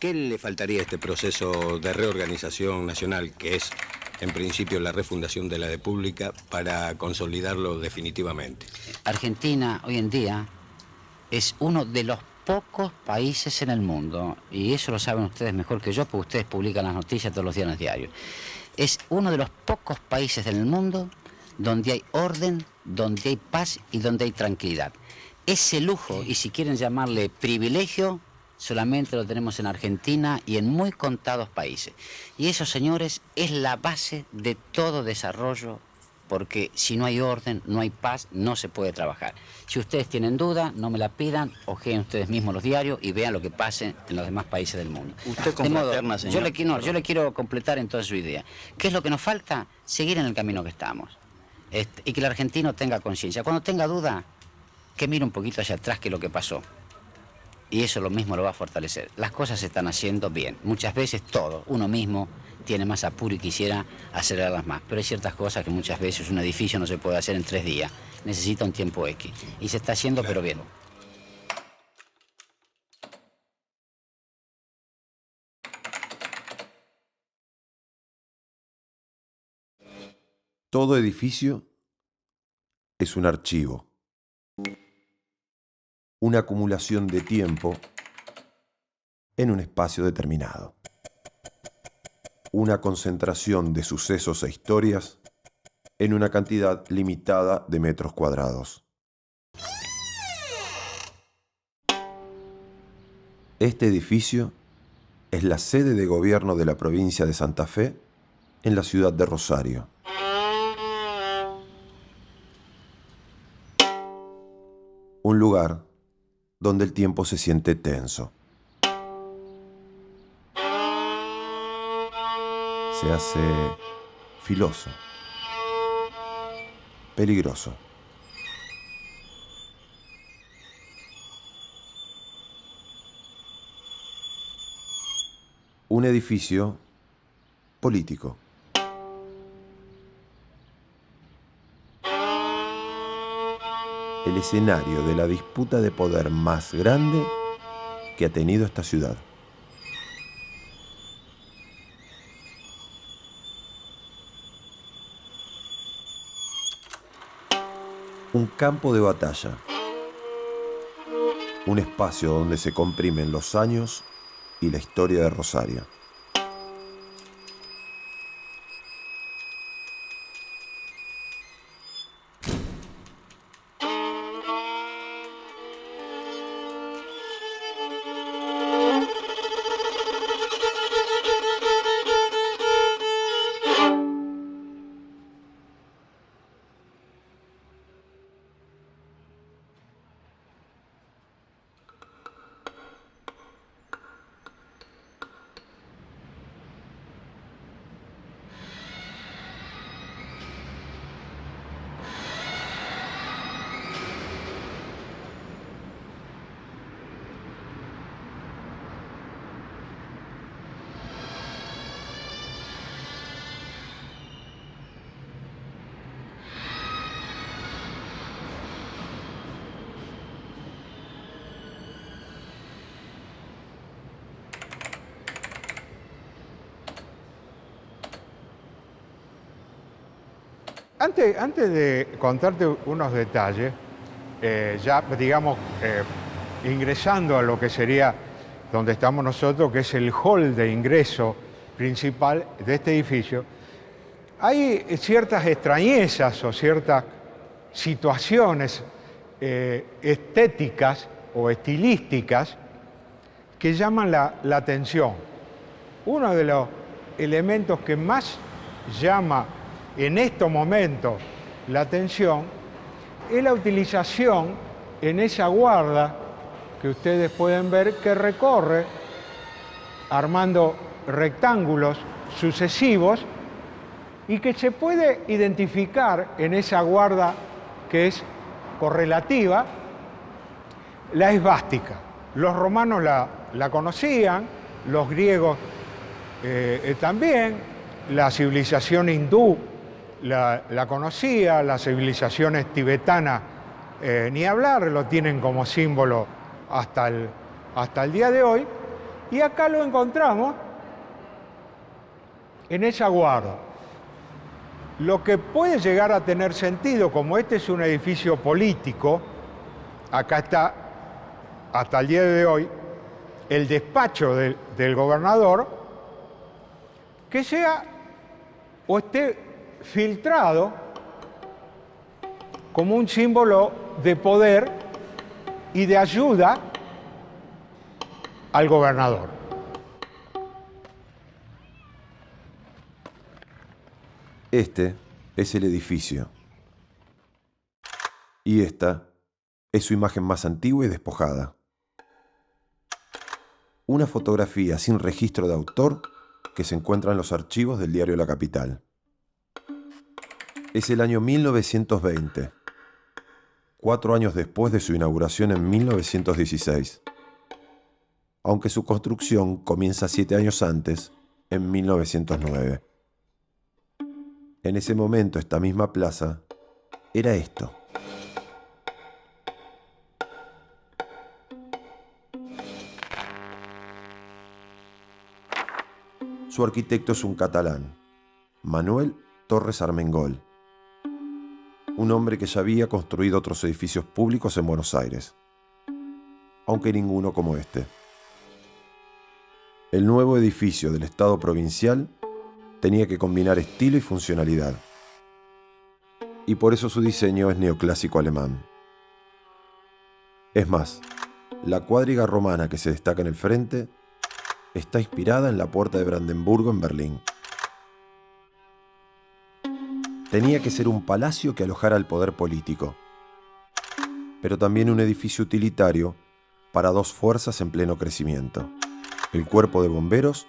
¿Qué le faltaría a este proceso de reorganización nacional, que es en principio la refundación de la República, para consolidarlo definitivamente? Argentina hoy en día es uno de los pocos países en el mundo, y eso lo saben ustedes mejor que yo, porque ustedes publican las noticias todos los días en los diarios. Es uno de los pocos países en el mundo donde hay orden, donde hay paz y donde hay tranquilidad. Ese lujo, y si quieren llamarle privilegio, solamente lo tenemos en Argentina y en muy contados países. Y eso, señores, es la base de todo desarrollo, porque si no hay orden, no hay paz, no se puede trabajar. Si ustedes tienen duda, no me la pidan, ojeen ustedes mismos los diarios y vean lo que pase en los demás países del mundo. ¿Usted confraterna, señor? Yo le quiero completar entonces su idea. ¿Qué es lo que nos falta? Seguir en el camino que estamos. Y que el argentino tenga conciencia. Cuando tenga duda, que mire un poquito hacia atrás qué es lo que pasó. Y eso lo mismo lo va a fortalecer. Las cosas se están haciendo bien. Muchas veces todo, uno mismo tiene más apuro y quisiera acelerarlas más. Pero hay ciertas cosas que muchas veces un edificio no se puede hacer en 3 días. Necesita un tiempo X. Y se está haciendo, claro, pero bien. Todo edificio es un archivo, una acumulación de tiempo en un espacio determinado, una concentración de sucesos e historias en una cantidad limitada de metros cuadrados. Este edificio es la sede de gobierno de la provincia de Santa Fe en la ciudad de Rosario. Un lugar donde el tiempo se siente tenso. Se hace filoso, peligroso. Un edificio político. El escenario de la disputa de poder más grande que ha tenido esta ciudad. Un campo de batalla. Un espacio donde se comprimen los años y la historia de Rosario. Antes de contarte unos detalles, ya digamos, ingresando a lo que sería donde estamos nosotros, que es el hall de ingreso principal de este edificio, hay ciertas extrañezas o ciertas situaciones estéticas o estilísticas que llaman la atención. Uno de los elementos que más llama en estos momentos la atención es la utilización en esa guarda que ustedes pueden ver que recorre armando rectángulos sucesivos y que se puede identificar en esa guarda que es correlativa la esvástica. Los romanos la conocían, los griegos también, la civilización hindú la conocía, las civilizaciones tibetanas ni hablar, lo tienen como símbolo hasta el día de hoy. Y acá lo encontramos en esa guarda. Lo que puede llegar a tener sentido, como este es un edificio político, acá está, hasta el día de hoy, el despacho del gobernador, que sea o esté filtrado como un símbolo de poder y de ayuda al gobernador. Este es el edificio. Y esta es su imagen más antigua y despojada. Una fotografía sin registro de autor que se encuentra en los archivos del diario La Capital. Es el año 1920, 4 años después de su inauguración en 1916, aunque su construcción comienza 7 años antes, en 1909. En ese momento, esta misma plaza era esto. Su arquitecto es un catalán, Manuel Torres Armengol, un hombre que ya había construido otros edificios públicos en Buenos Aires, aunque ninguno como este. El nuevo edificio del Estado provincial tenía que combinar estilo y funcionalidad, y por eso su diseño es neoclásico alemán. Es más, la cuadriga romana que se destaca en el frente está inspirada en la Puerta de Brandenburgo en Berlín. Tenía que ser un palacio que alojara al poder político, pero también un edificio utilitario para 2 fuerzas en pleno crecimiento: el Cuerpo de Bomberos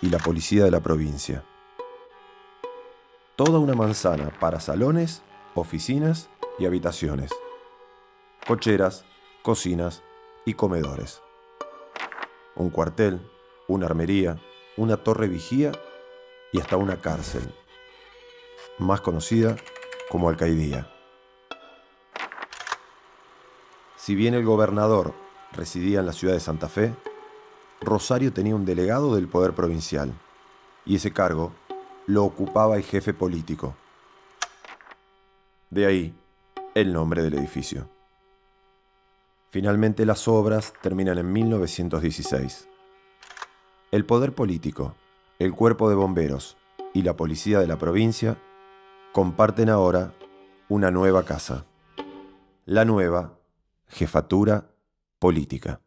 y la Policía de la provincia. Toda una manzana para salones, oficinas y habitaciones, cocheras, cocinas y comedores. Un cuartel, una armería, una torre vigía y hasta una cárcel, más conocida como alcaidía. Si bien el gobernador residía en la ciudad de Santa Fe, Rosario tenía un delegado del poder provincial, y ese cargo lo ocupaba el jefe político. De ahí el nombre del edificio. Finalmente las obras terminan en 1916. El poder político, el Cuerpo de Bomberos y la Policía de la provincia comparten ahora una nueva casa, la nueva Jefatura Política.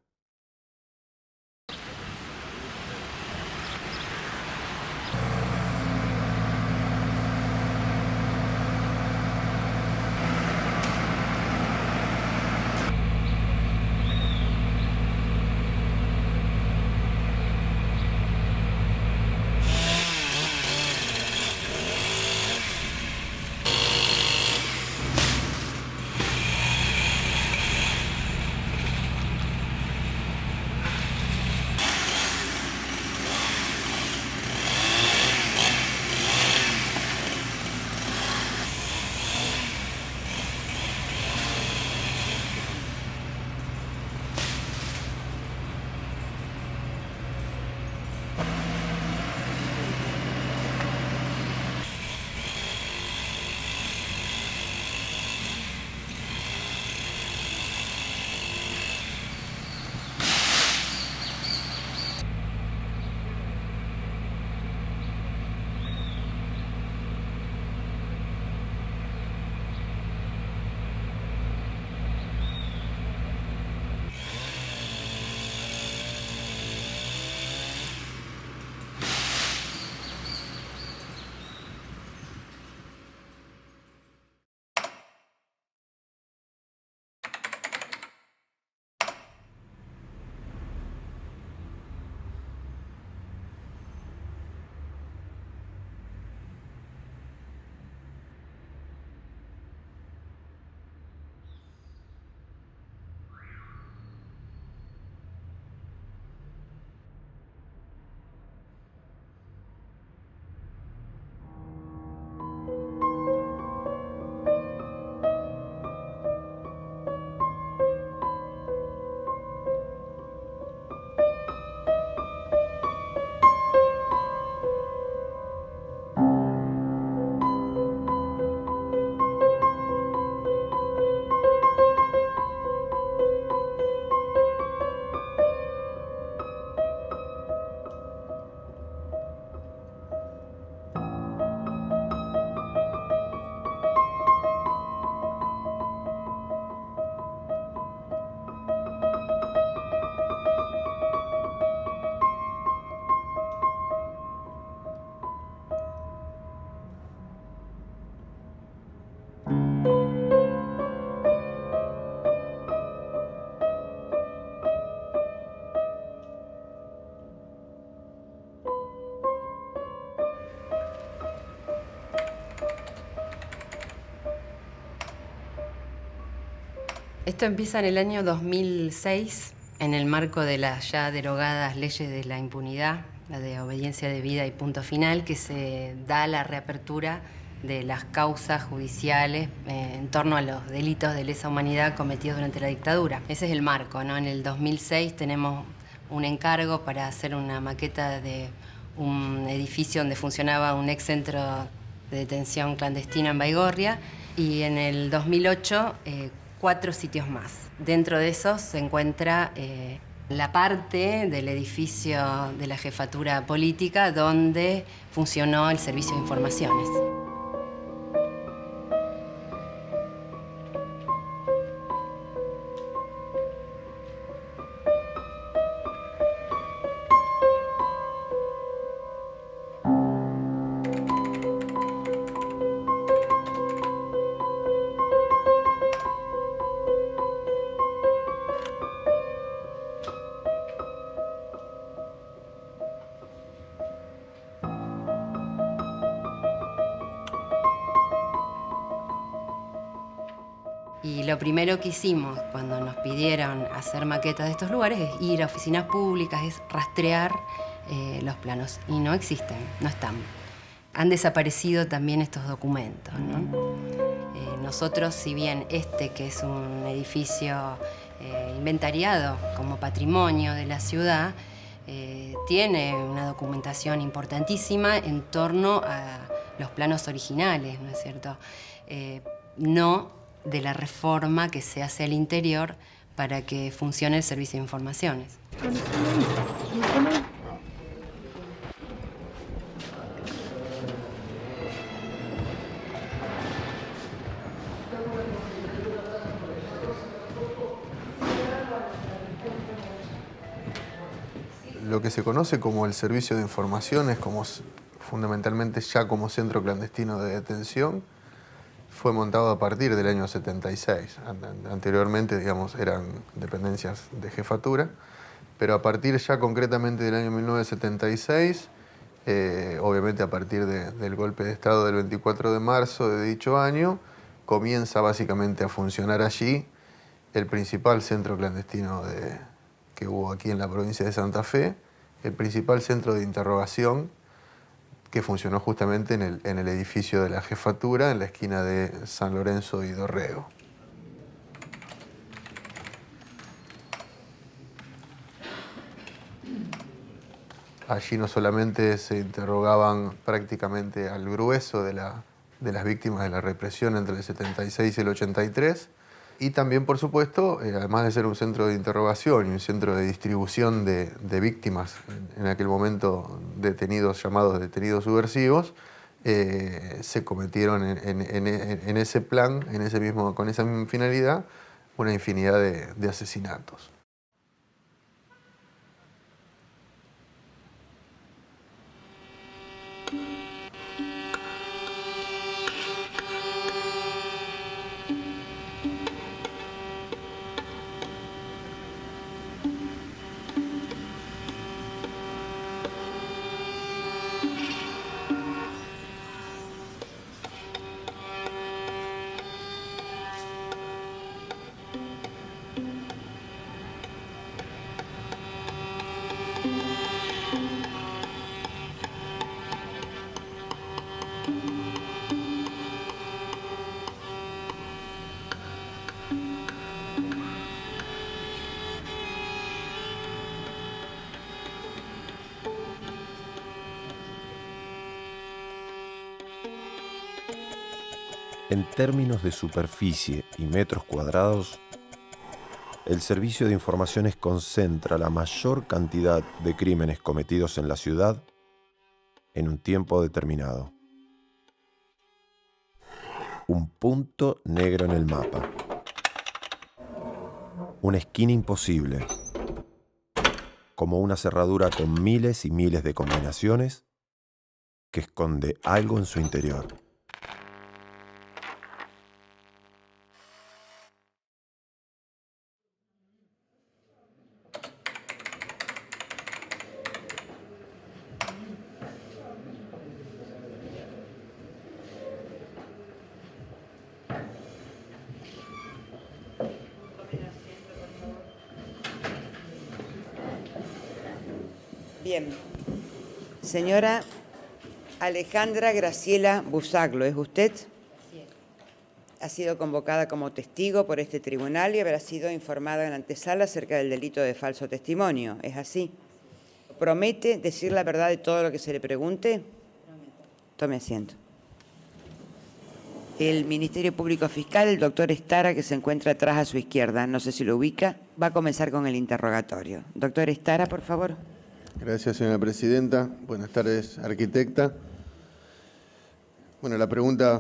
Esto empieza en el año 2006, en el marco de las ya derogadas leyes de la impunidad, la de obediencia debida y punto final, que se da la reapertura de las causas judiciales en torno a los delitos de lesa humanidad cometidos durante la dictadura. Ese es el marco, ¿no? En el 2006 tenemos un encargo para hacer una maqueta de un edificio donde funcionaba un ex centro de detención clandestino en Baigorria, y en el 2008 4 sitios más. Dentro de esos se encuentra la parte del edificio de la jefatura política donde funcionó el servicio de informaciones. Y lo primero que hicimos cuando nos pidieron hacer maquetas de estos lugares es ir a oficinas públicas, es rastrear los planos. Y no existen, no están. Han desaparecido también estos documentos, ¿no? Nosotros, si bien este, que es un edificio inventariado como patrimonio de la ciudad, tiene una documentación importantísima en torno a los planos originales, ¿no es cierto? No de la reforma que se hace al interior para que funcione el servicio de informaciones. Lo que se conoce como el servicio de informaciones, fundamentalmente ya como centro clandestino de detención, fue montado a partir del año 76. Anteriormente, digamos, eran dependencias de jefatura, pero a partir ya concretamente del año 1976, obviamente a partir del golpe de Estado del 24 de marzo de dicho año, comienza básicamente a funcionar allí el principal centro clandestino que hubo aquí en la provincia de Santa Fe, el principal centro de interrogación que funcionó justamente en el edificio de la jefatura, en la esquina de San Lorenzo y Dorrego. Allí no solamente se interrogaban prácticamente al grueso de las víctimas de la represión entre el 76 y el 83, y también, por supuesto, además de ser un centro de interrogación y un centro de distribución de víctimas, en aquel momento detenidos, llamados detenidos subversivos, se cometieron en ese plan, con esa misma finalidad, una infinidad de asesinatos. En términos de superficie y metros cuadrados, el servicio de informaciones concentra la mayor cantidad de crímenes cometidos en la ciudad en un tiempo determinado. Un punto negro en el mapa. Una esquina imposible, como una cerradura con miles y miles de combinaciones que esconde algo en su interior. Bien. Señora Alejandra Graciela Busaglo, ¿es usted? Así es. Ha sido convocada como testigo por este tribunal y habrá sido informada en la antesala acerca del delito de falso testimonio. ¿Es así? ¿Promete decir la verdad de todo lo que se le pregunte? Prometo. Tome asiento. El Ministerio Público Fiscal, el doctor Estara, que se encuentra atrás a su izquierda, no sé si lo ubica, va a comenzar con el interrogatorio. Doctor Estara, por favor. Gracias, señora presidenta. Buenas tardes, arquitecta. Bueno, la pregunta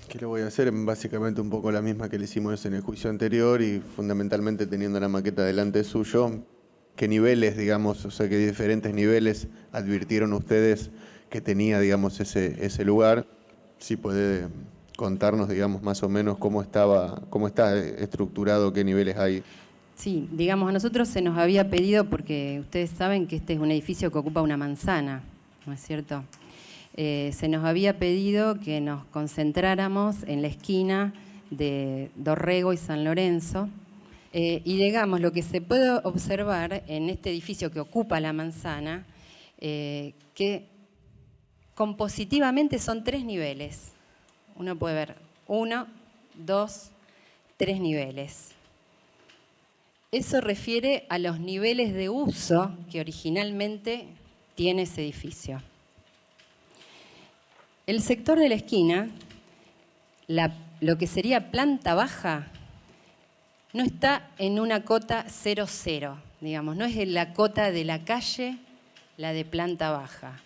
que le voy a hacer es básicamente un poco la misma que le hicimos en el juicio anterior y fundamentalmente teniendo la maqueta delante suyo. ¿Qué niveles, digamos, o sea, qué diferentes niveles advirtieron ustedes que tenía, digamos, ese lugar? Si puede contarnos, digamos, más o menos cómo está estructurado, qué niveles hay. Sí, digamos, a nosotros se nos había pedido, porque ustedes saben que este es un edificio que ocupa una manzana, ¿no es cierto? Se nos había pedido que nos concentráramos en la esquina de Dorrego y San Lorenzo, y digamos, lo que se puede observar en este edificio que ocupa la manzana, que compositivamente son 3 niveles. Uno puede ver 1, 2, 3 niveles. Eso refiere a los niveles de uso que originalmente tiene ese edificio. El sector de la esquina, lo que sería planta baja, no está en una cota 00, digamos, no es en la cota de la calle la de planta baja.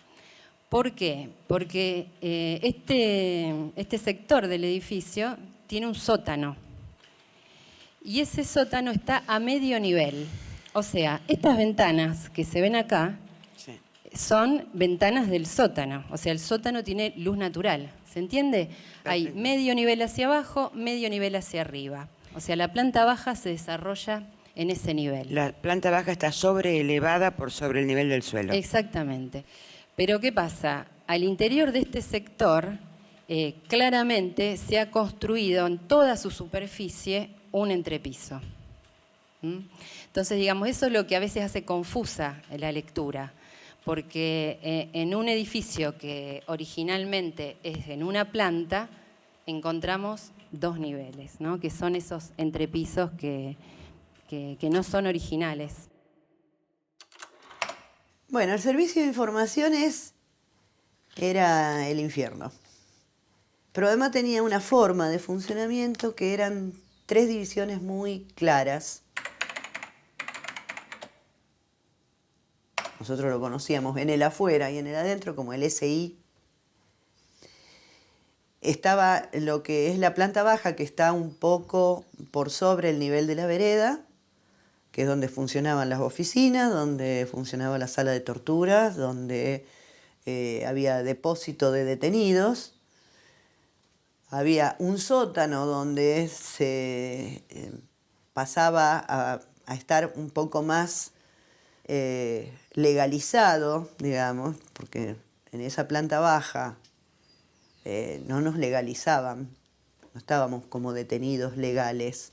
¿Por qué? Porque este sector del edificio tiene un sótano. Y ese sótano está a medio nivel. O sea, estas ventanas que se ven acá son ventanas del sótano. O sea, el sótano tiene luz natural. ¿Se entiende? Perfecto. Hay medio nivel hacia abajo, medio nivel hacia arriba. O sea, la planta baja se desarrolla en ese nivel. La planta baja está elevada por sobre el nivel del suelo. Exactamente. Pero ¿qué pasa? Al interior de este sector, claramente se ha construido en toda su superficie un entrepiso. Entonces, digamos, eso es lo que a veces hace confusa la lectura, porque en un edificio que originalmente es en una planta, encontramos 2 niveles, ¿no? Que son esos entrepisos que no son originales. Bueno, el servicio de informaciones era el infierno, pero además tenía una forma de funcionamiento que eran 3 divisiones muy claras. Nosotros lo conocíamos en el afuera y en el adentro como el SI. Estaba lo que es la planta baja, que está un poco por sobre el nivel de la vereda, que es donde funcionaban las oficinas, donde funcionaba la sala de torturas, donde había depósito de detenidos. Había un sótano donde se pasaba a estar un poco más legalizado, digamos, porque en esa planta baja no nos legalizaban, no estábamos como detenidos legales,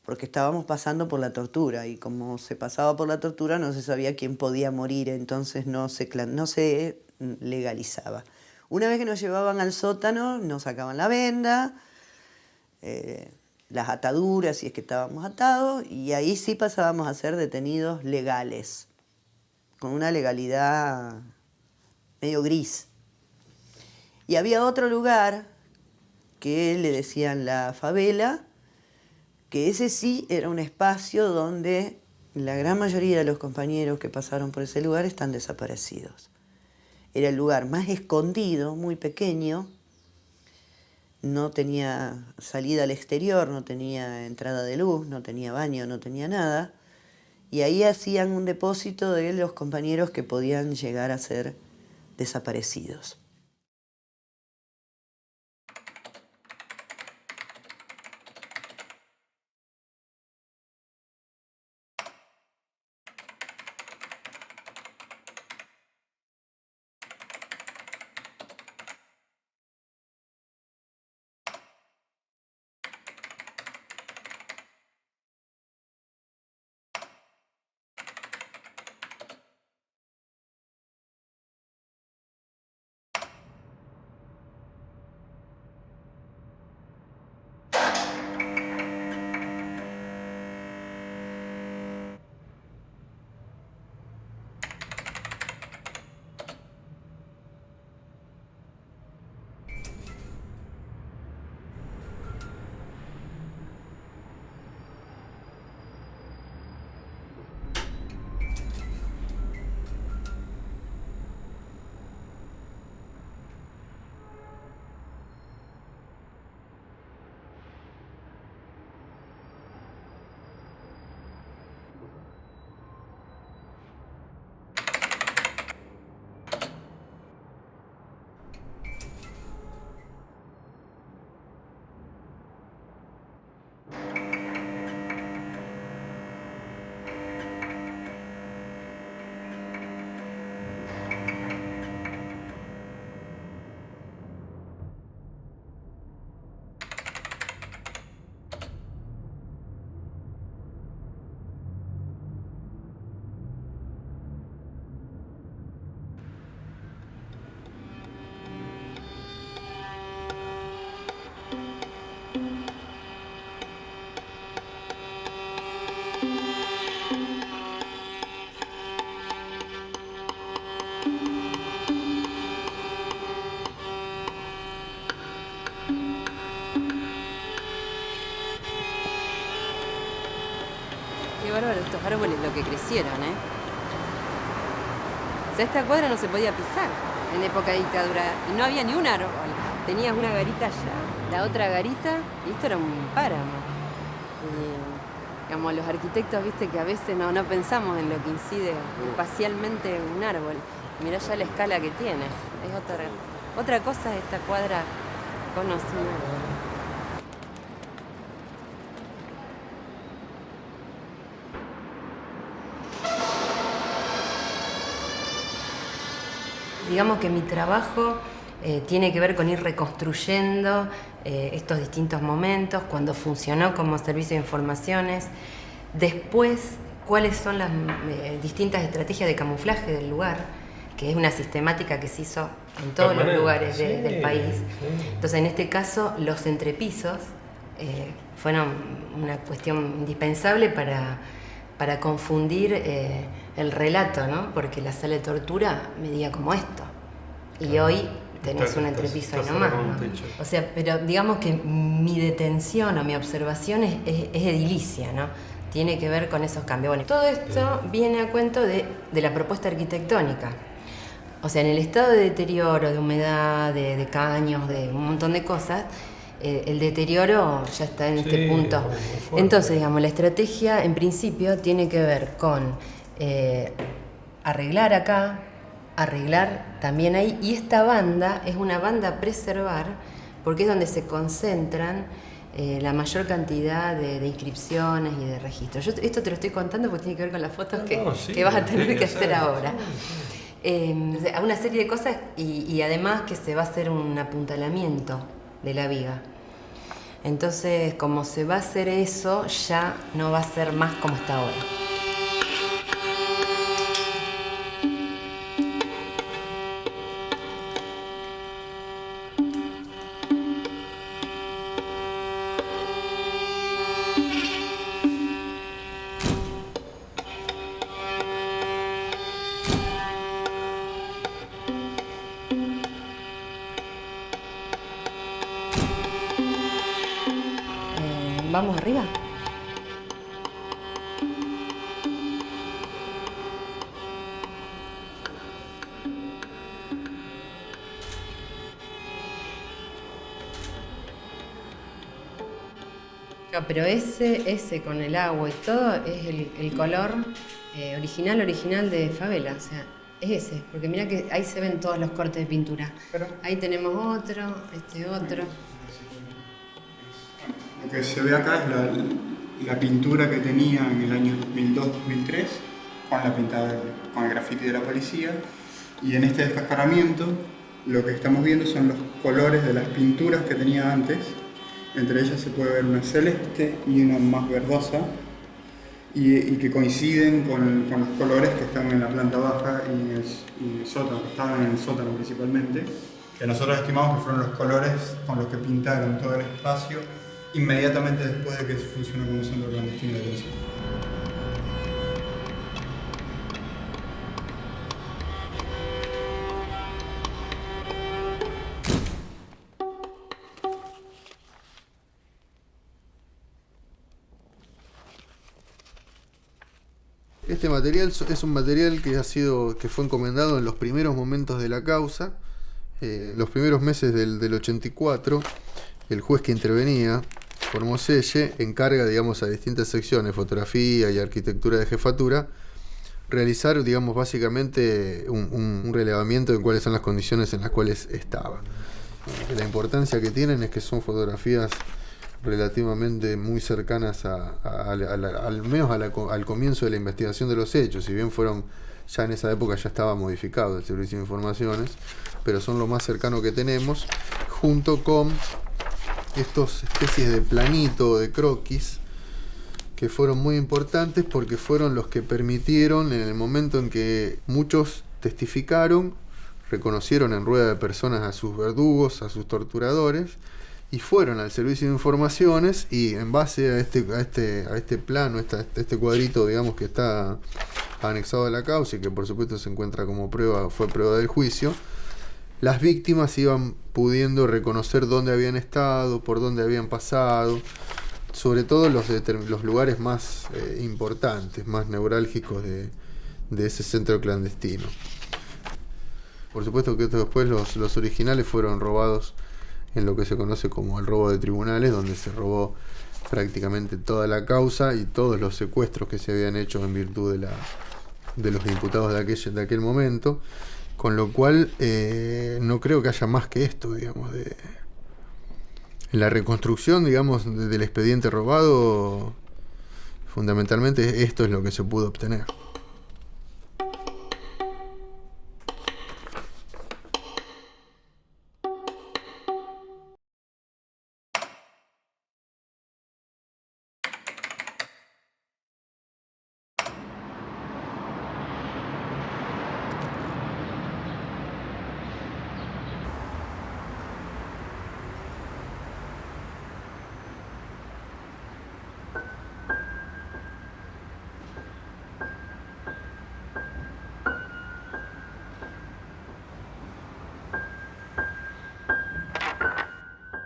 porque estábamos pasando por la tortura, y como se pasaba por la tortura no se sabía quién podía morir, entonces no se legalizaba. Una vez que nos llevaban al sótano, nos sacaban la venda, las ataduras, si es que estábamos atados, y ahí sí pasábamos a ser detenidos legales, con una legalidad medio gris. Y había otro lugar que le decían la favela, que ese sí era un espacio donde la gran mayoría de los compañeros que pasaron por ese lugar están desaparecidos. Era el lugar más escondido, muy pequeño, no tenía salida al exterior, no tenía entrada de luz, no tenía baño, no tenía nada, y ahí hacían un depósito de los compañeros que podían llegar a ser desaparecidos. Qué bárbaro estos árboles lo que crecieron, ¿eh? O sea, esta cuadra no se podía pisar en época de dictadura y no había ni un árbol. Tenías una garita allá, la otra garita, y esto era un páramo. Y, digamos, los arquitectos, viste, que a veces no pensamos en lo que incide espacialmente un árbol. Mirá ya la escala que tiene. Es otra cosa esta cuadra con o sin árbol. Digamos que mi trabajo tiene que ver con ir reconstruyendo estos distintos momentos, cuando funcionó como servicio de informaciones, después cuáles son las distintas estrategias de camuflaje del lugar, que es una sistemática que se hizo en todos los lugares del país. Entonces, en este caso, los entrepisos fueron una cuestión indispensable para confundir el relato, ¿no? Porque la sala de tortura medía como esto. Y hoy tenés un entrepiso ahí nomás, ¿no? O sea, pero digamos que mi detención o mi observación es edilicia, ¿no? Tiene que ver con esos cambios. Bueno, todo esto viene a cuento de la propuesta arquitectónica. O sea, en el estado de deterioro, de humedad, de caños, de un montón de cosas, el deterioro ya está en este punto. Entonces, digamos, la estrategia en principio tiene que ver con arreglar acá, arreglar también ahí, y esta banda es una banda a preservar porque es donde se concentran la mayor cantidad de inscripciones y de registros. Yo esto te lo estoy contando porque tiene que ver con las fotos que vas a tener que hacer ahora. Una serie de cosas y además que se va a hacer un apuntalamiento de la viga. Entonces, como se va a hacer eso, ya no va a ser más como está ahora. ¿Vamos arriba? No, pero ese con el agua y todo es el color original de Favela, o sea, es ese, porque mira que ahí se ven todos los cortes de pintura. Ahí tenemos otro, otro. Lo que se ve acá es la pintura que tenía en el año 2002-2003 con el grafiti de la policía, y en este descascaramiento lo que estamos viendo son los colores de las pinturas que tenía antes. Entre ellas se puede ver una celeste y una más verdosa y que coinciden con los colores que están en la planta baja y en el sótano, que estaban en el sótano principalmente, que nosotros estimamos que fueron los colores con los que pintaron todo el espacio inmediatamente después de que funcionó como centro clandestino de detención. Este material es un material que fue encomendado en los primeros momentos de la causa, los primeros meses del 84. El juez que intervenía, Formoselle, encarga, digamos, a distintas secciones, fotografía y arquitectura de jefatura, realizar, digamos, básicamente un relevamiento de cuáles son las condiciones en las cuales estaba. La importancia que tienen es que son fotografías relativamente muy cercanas al menos al comienzo de la investigación de los hechos, si bien fueron, ya en esa época ya estaba modificado el Servicio de Informaciones, pero son lo más cercano que tenemos, junto con estas especies de planito, de croquis, que fueron muy importantes porque fueron los que permitieron, en el momento en que muchos testificaron, reconocieron en rueda de personas a sus verdugos, a sus torturadores, y fueron al servicio de informaciones y en base a este plano, este cuadrito, digamos, que está anexado a la causa y que por supuesto se encuentra como prueba, fue prueba del juicio, las víctimas iban pudiendo reconocer dónde habían estado, por dónde habían pasado, sobre todo los lugares más importantes, más neurálgicos de ese centro clandestino. Por supuesto que después los originales fueron robados en lo que se conoce como el robo de tribunales, donde se robó prácticamente toda la causa y todos los secuestros que se habían hecho en virtud de los imputados de aquel momento, con lo cual no creo que haya más que esto, digamos, en la reconstrucción, digamos, del expediente robado, fundamentalmente esto es lo que se pudo obtener.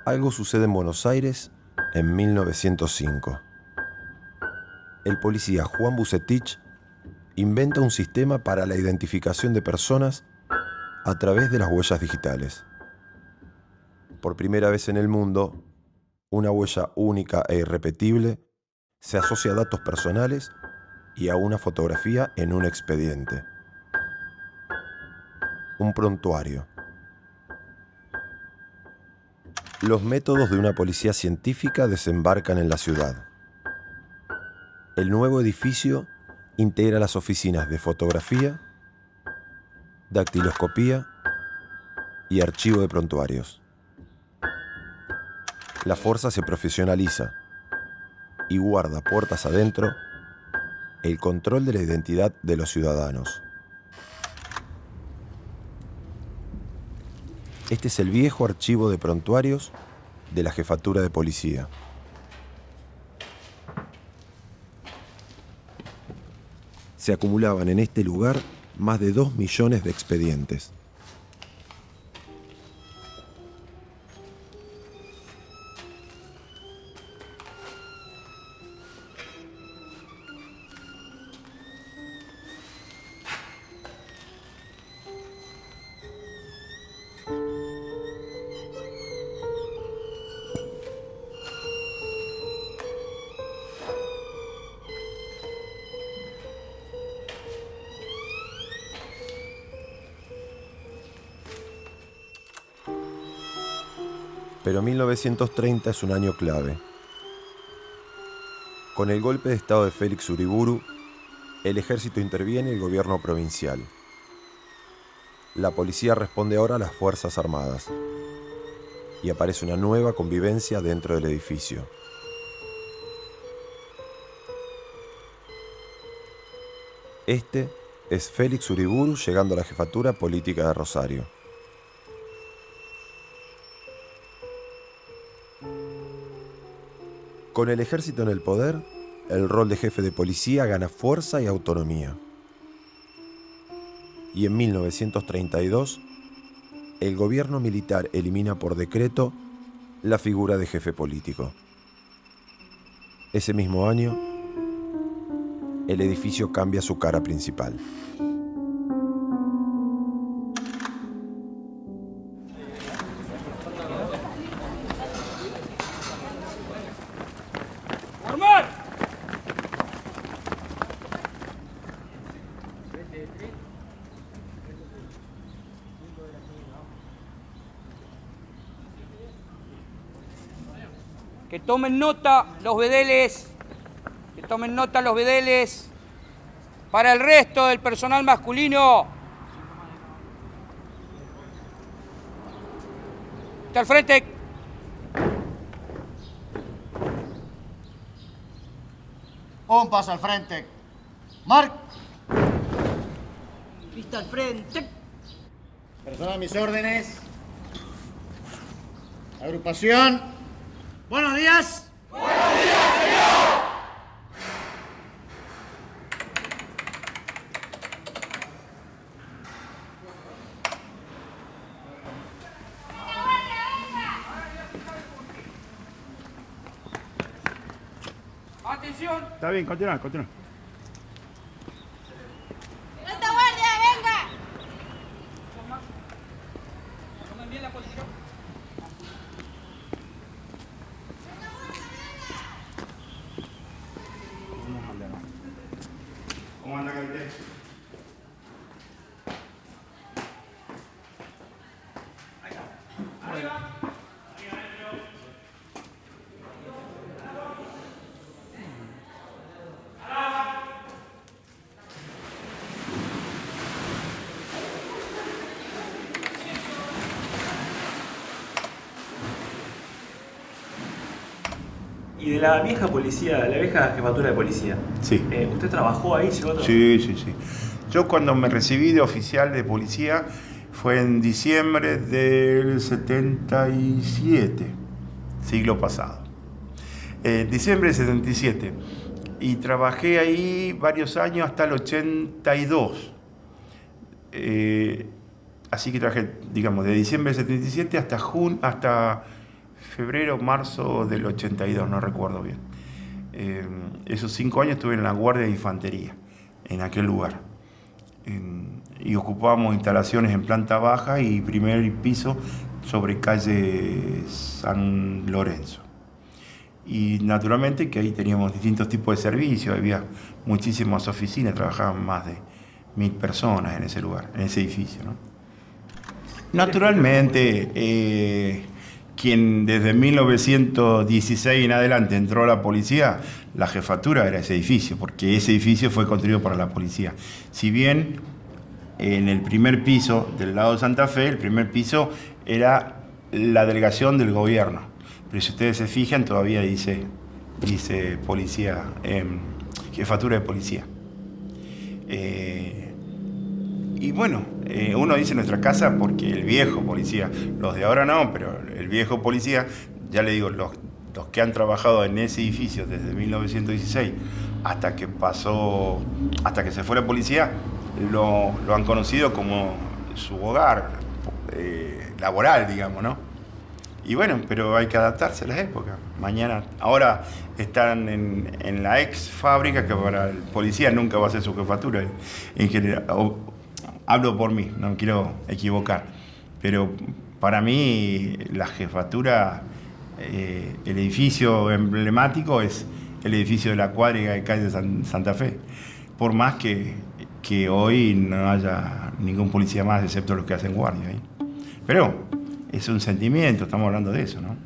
Algo sucede en Buenos Aires en 1905. El policía Juan Bucetich inventa un sistema para la identificación de personas a través de las huellas digitales. Por primera vez en el mundo, una huella única e irrepetible se asocia a datos personales y a una fotografía en un expediente. Un prontuario. Los métodos de una policía científica desembarcan en la ciudad. El nuevo edificio integra las oficinas de fotografía, dactiloscopía y archivo de prontuarios. La fuerza se profesionaliza y guarda puertas adentro el control de la identidad de los ciudadanos. Este es el viejo archivo de prontuarios de la Jefatura de Policía. Se acumulaban en este lugar más de 2 millones de expedientes. Pero 1930 es un año clave. Con el golpe de estado de Félix Uriburu, el ejército interviene y el gobierno provincial. La policía responde ahora a las Fuerzas Armadas y aparece una nueva convivencia dentro del edificio. Este es Félix Uriburu llegando a la jefatura política de Rosario. Con el ejército en el poder, el rol de jefe de policía gana fuerza y autonomía. Y en 1932, el gobierno militar elimina por decreto la figura de jefe político. Ese mismo año, el edificio cambia su cara principal. Que tomen nota los bedeles, para el resto del personal masculino. Está al frente. Un paso al frente. Marc. Vista al frente. Personal a mis órdenes. Agrupación. Buenos días. Buenos días, señor. Atención. Está bien, continúa. ¡Retaguardia, venga! Tomen bien la posición. ¿Cómo anda, capitán? Y de la vieja policía, la vieja jefatura de policía. Sí. ¿Usted trabajó ahí? ¿Llegó a trabajar? Sí. Yo cuando me recibí de oficial de policía fue en diciembre del 77, siglo pasado. Diciembre del 77. Y trabajé ahí varios años hasta el 82. Así que trabajé, digamos, de diciembre del 77 hasta febrero, marzo del 82, no recuerdo bien. Esos 5 años estuve en la Guardia de Infantería, en aquel lugar. Y ocupábamos instalaciones en planta baja y primer piso sobre calle San Lorenzo. Y naturalmente que ahí teníamos distintos tipos de servicios, había muchísimas oficinas, trabajaban más de 1000 personas en ese lugar, en ese edificio, ¿no? Naturalmente, quien desde 1916 en adelante entró a la policía, la jefatura era ese edificio, porque ese edificio fue construido para la policía. Si bien en el primer piso del lado de Santa Fe, el primer piso era la delegación del gobierno. Pero si ustedes se fijan, todavía dice policía, jefatura de policía. Y bueno, uno dice nuestra casa porque el viejo policía, los de ahora no, pero el viejo policía, ya le digo, los que han trabajado en ese edificio desde 1916 hasta que se fue la policía, lo han conocido como su hogar laboral, digamos, ¿no? Y bueno, pero hay que adaptarse a las épocas. Ahora están en la ex fábrica, que para el policía nunca va a ser su jefatura, en general. Hablo por mí, no me quiero equivocar, pero para mí la jefatura, el edificio emblemático es el edificio de la cuadriga de calle Santa Fe, por más que hoy no haya ningún policía más excepto los que hacen guardia ahí. Pero es un sentimiento, estamos hablando de eso, ¿no?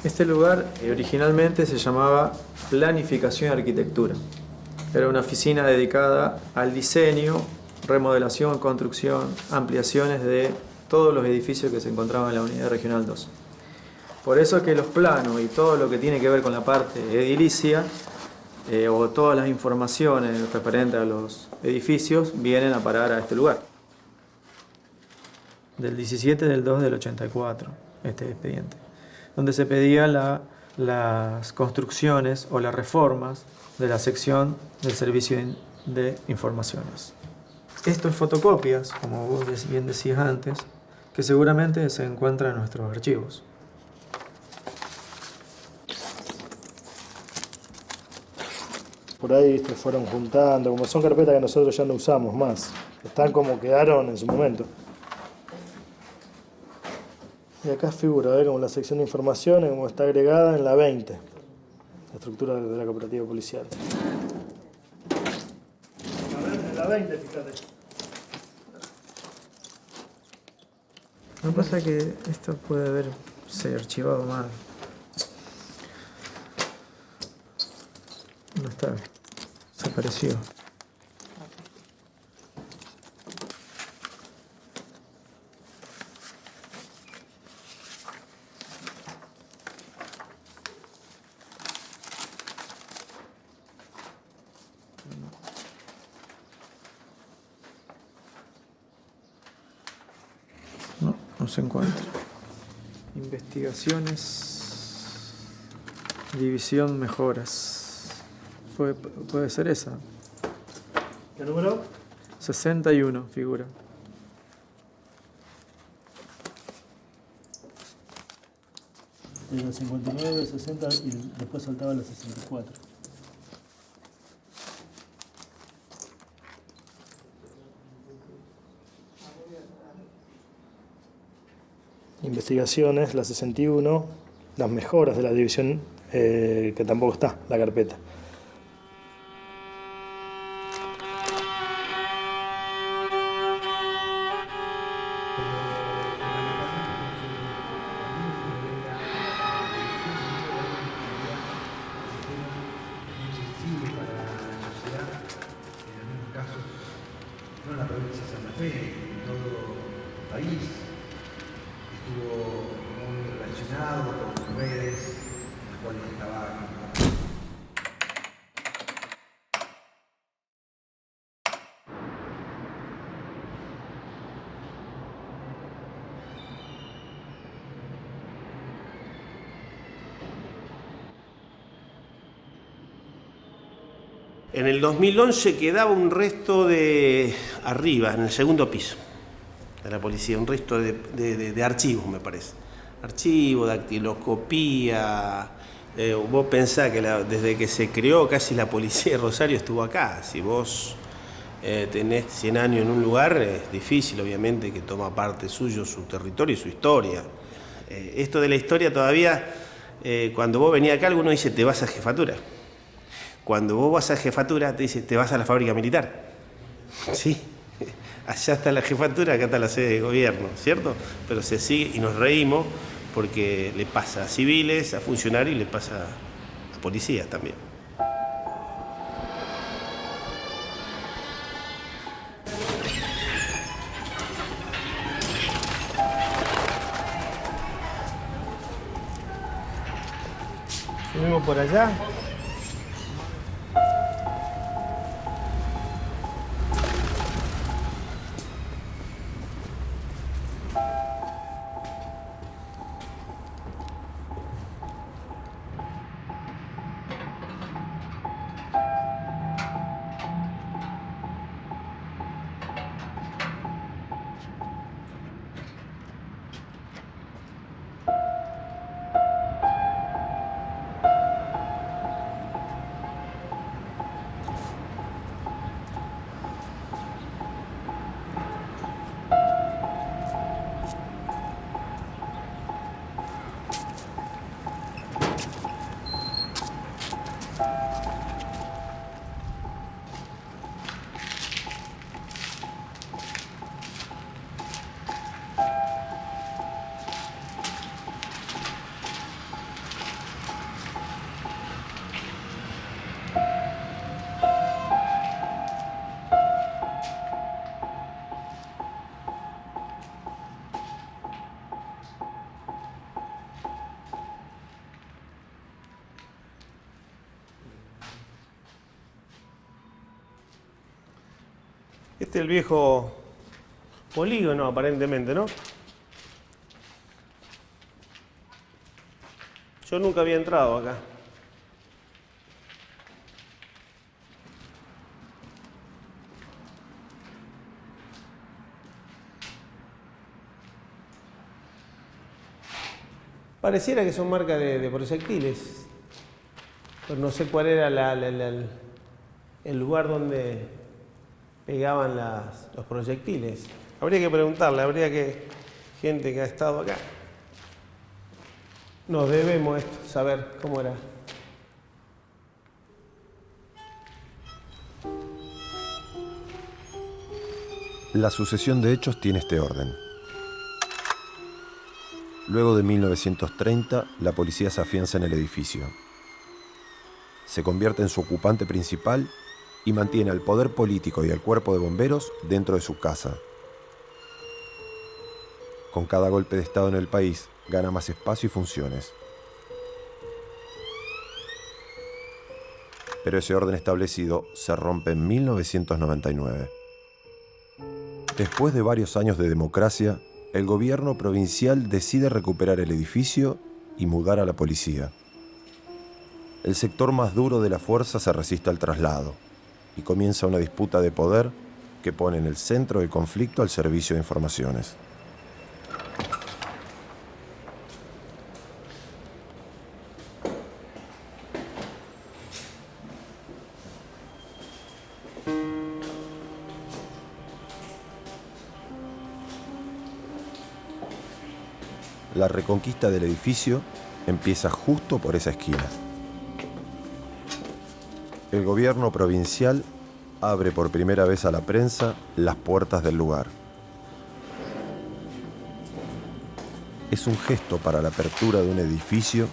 Este lugar originalmente se llamaba Planificación y Arquitectura. Era una oficina dedicada al diseño, remodelación, construcción, ampliaciones de todos los edificios que se encontraban en la Unidad Regional 2. Por eso es que los planos y todo lo que tiene que ver con la parte edilicia o todas las informaciones referentes a los edificios vienen a parar a este lugar. Del 17 del 2 del 84, este expediente, donde se pedían las construcciones o las reformas de la sección del Servicio de Informaciones. Esto es fotocopias, como vos bien decías antes, que seguramente se encuentran en nuestros archivos. por ahí se fueron juntando, como son carpetas que nosotros ya no usamos más. Están como quedaron en su momento. Y acá figura, como la sección de informaciones, como está agregada en la 20, la estructura de la cooperativa policial. A ver, en la 20, fíjate. Lo que pasa es que esto puede haberse archivado mal. No está. Desapareció. No se encuentra. Investigaciones. División mejoras. Puede ser esa. ¿Qué número? 61 figura. La 59, 60 y después saltaba la 64. Investigaciones, la 61, las mejoras de la división, que tampoco está, la carpeta. No en la provincia de Santa Fe, en todo el país. Estuvo muy relacionado con redes en las cuales estaba. En el 2011 quedaba un resto de arriba, en el segundo piso de la policía, un resto de archivos, me parece. Archivo, dactiloscopía. Vos pensás que desde que se creó casi la policía de Rosario estuvo acá. Si vos tenés 100 años en un lugar, es difícil, obviamente, que toma parte suyo su territorio y su historia. Esto de la historia todavía, cuando vos venís acá, alguno dice, te vas a jefatura. Cuando vos vas a jefatura, te dice, te vas a la fábrica militar. Sí, allá está la jefatura, acá está la sede de gobierno, ¿cierto? Pero se sigue y nos reímos porque le pasa a civiles, a funcionarios y le pasa a policías también. Subimos por allá. Este es el viejo polígono, aparentemente, ¿no? Yo nunca había entrado acá. Pareciera que son marcas de proyectiles, pero no sé cuál era el lugar donde pegaban los proyectiles. Habría que preguntarle, gente que ha estado acá. Nos debemos esto, saber cómo era. La sucesión de hechos tiene este orden. Luego de 1930, la policía se afianza en el edificio. Se convierte en su ocupante principal y mantiene al poder político y al cuerpo de bomberos dentro de su casa. Con cada golpe de Estado en el país, gana más espacio y funciones. Pero ese orden establecido se rompe en 1999. Después de varios años de democracia, el gobierno provincial decide recuperar el edificio y mudar a la policía. El sector más duro de la fuerza se resiste al traslado y comienza una disputa de poder que pone en el centro del conflicto al Servicio de Informaciones. La reconquista del edificio empieza justo por esa esquina. El gobierno provincial abre por primera vez a la prensa las puertas del lugar. Es un gesto para la apertura de un edificio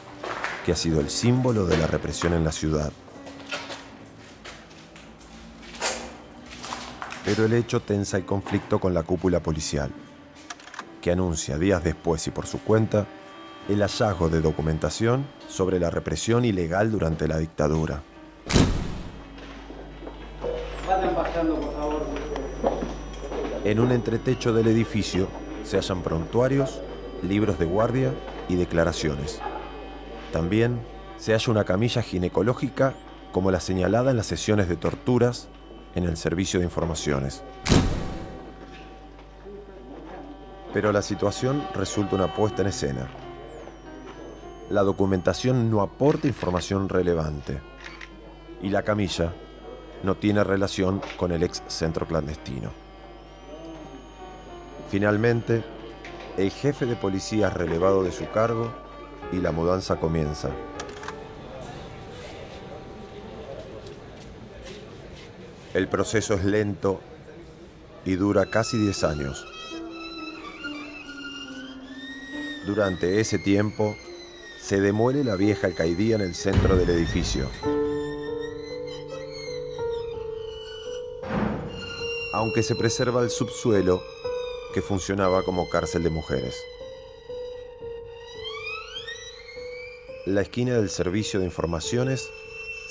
que ha sido el símbolo de la represión en la ciudad. Pero el hecho tensa el conflicto con la cúpula policial, que anuncia días después y por su cuenta el hallazgo de documentación sobre la represión ilegal durante la dictadura. Vayan pasando, por favor. En un entretecho del edificio se hallan prontuarios, libros de guardia y declaraciones. También se halla una camilla ginecológica como la señalada en las sesiones de torturas en el Servicio de Informaciones. Pero la situación resulta una puesta en escena. La documentación no aporta información relevante y la camilla no tiene relación con el ex centro clandestino. Finalmente, el jefe de policía es relevado de su cargo y la mudanza comienza. El proceso es lento y dura casi 10 años. Durante ese tiempo, se demuele la vieja alcaidía en el centro del edificio. Aunque se preserva el subsuelo, que funcionaba como cárcel de mujeres. La esquina del Servicio de Informaciones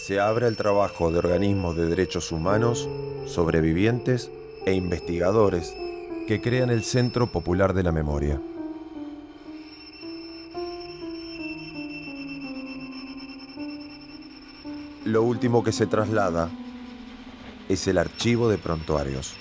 se abre al trabajo de organismos de derechos humanos, sobrevivientes e investigadores que crean el Centro Popular de la Memoria. Lo último que se traslada es el archivo de prontuarios.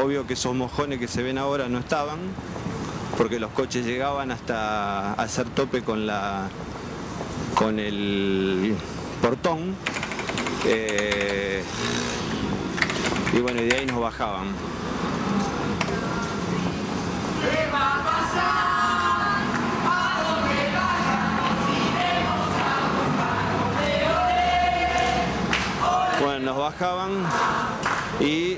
obvio que esos mojones que se ven ahora no estaban, porque los coches llegaban hasta hacer tope con el portón. Y bueno, y de ahí nos bajaban. Bueno, nos bajaban y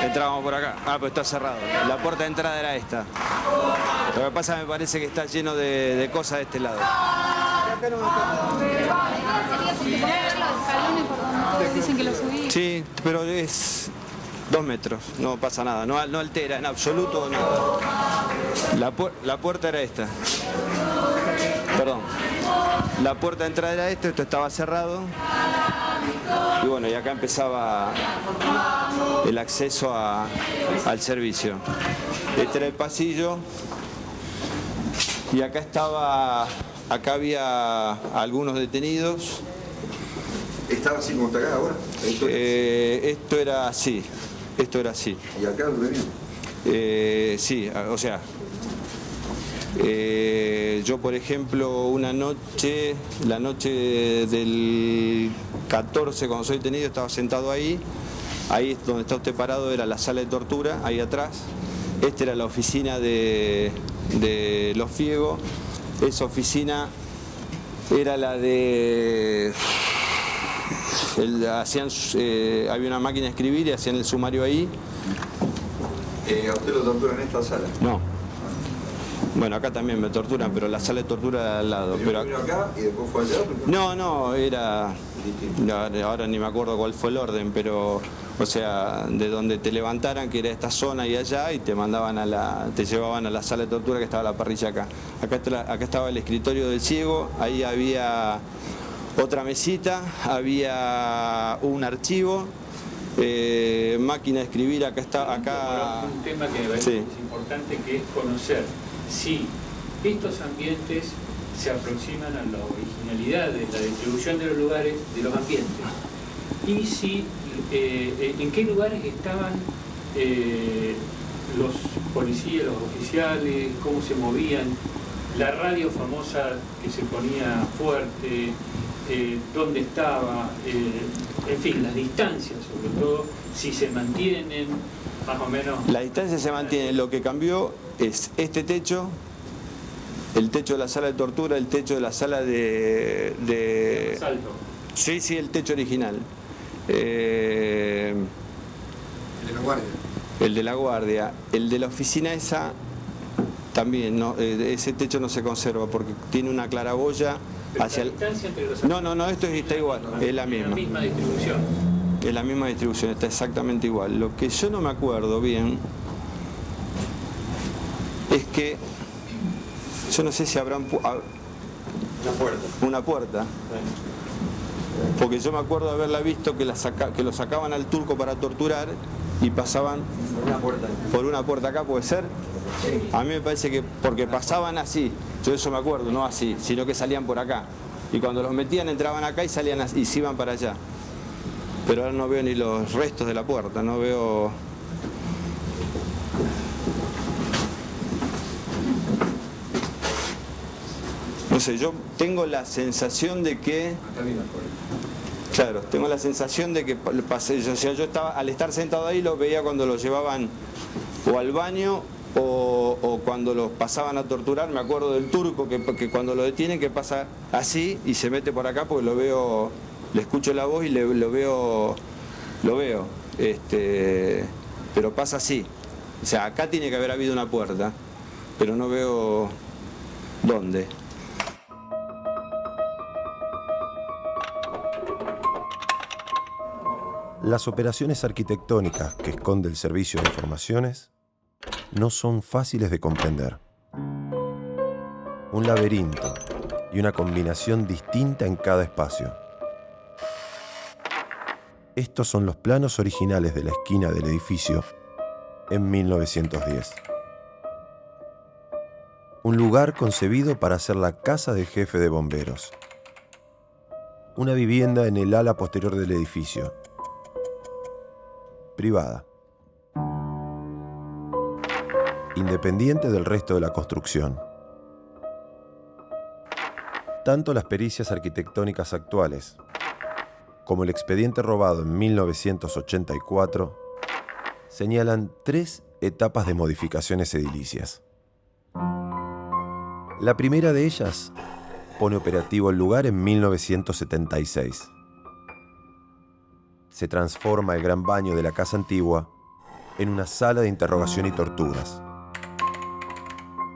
entrábamos por acá. Ah, pues está cerrado. La puerta de entrada era esta. Lo que pasa me parece que está lleno de cosas de este lado. Dicen que lo subí. Sí, pero es 2 metros, no pasa nada, no altera en absoluto nada. La puerta era esta. Perdón. La puerta de entrada era esta, esto estaba cerrado. Y bueno, y acá empezaba el acceso al servicio. Este era el pasillo. Y acá había algunos detenidos. ¿Estaba así como está acá ahora? Esto era así. ¿Y acá lo venían? Sí, o sea, yo por ejemplo una noche, la noche del 14 cuando soy detenido estaba sentado ahí donde está usted parado era la sala de tortura, ahí atrás. Esta era la oficina de Los Fiegos, esa oficina era la de... había una máquina de escribir y hacían el sumario ahí. ¿A usted lo torturan en esta sala? No. Bueno, acá también me torturan, pero la sala de tortura era al lado. Pero vino acá y después fue allá. No, era... ahora ni me acuerdo cuál fue el orden, pero... O sea, de donde te levantaran, que era esta zona y allá, y te mandaban te llevaban a la sala de tortura que estaba la parrilla acá. Acá estaba el escritorio del ciego, ahí había otra mesita, había un archivo, máquina de escribir, acá está, acá... Un tema que me parece que es importante, que es conocer si estos ambientes se aproximan a la originalidad de la distribución de los lugares, de los ambientes, y si en qué lugares estaban los policías, los oficiales, cómo se movían, la radio famosa que se ponía fuerte, dónde estaba, en fin, las distancias sobre todo, si se mantienen más o menos. La distancia se mantiene, lo que cambió es este techo, el techo de la sala de tortura, el techo de la sala de... Salto. Sí, el techo original. El de la guardia. El de la guardia. El de la oficina esa también, no, ese techo no se conserva porque tiene una claraboya hacia la distancia entre los No, esto está igual, es la misma. La misma distribución. Es la misma distribución, está exactamente igual. Lo que yo no me acuerdo bien es que yo no sé si habrán una puerta. Porque yo me acuerdo de haberla visto que lo sacaban al turco para torturar y pasaban por una puerta acá, ¿puede ser? A mí me parece que porque pasaban así, yo eso me acuerdo, no así, sino que salían por acá. Y cuando los metían entraban acá y salían y se iban para allá. Pero ahora no veo ni los restos de la puerta, no veo... No sé, yo tengo la sensación de que... Claro, tengo la sensación de que pasé, o sea, yo estaba, al estar sentado ahí lo veía cuando los llevaban o al baño o cuando los pasaban a torturar. Me acuerdo del turco que cuando lo detienen que pasa así y se mete por acá porque lo veo, le escucho la voz y lo veo, pero pasa así. O sea, acá tiene que haber habido una puerta, pero no veo dónde. Las operaciones arquitectónicas que esconde el Servicio de Informaciones no son fáciles de comprender. Un laberinto y una combinación distinta en cada espacio. Estos son los planos originales de la esquina del edificio en 1910. Un lugar concebido para ser la casa del jefe de bomberos. Una vivienda en el ala posterior del edificio. Privada. independiente del resto de la construcción. Tanto las pericias arquitectónicas actuales como el expediente robado en 1984 señalan 3 etapas de modificaciones edilicias. La primera de ellas pone operativo el lugar en 1976. Se transforma el gran baño de la casa antigua en una sala de interrogación y torturas.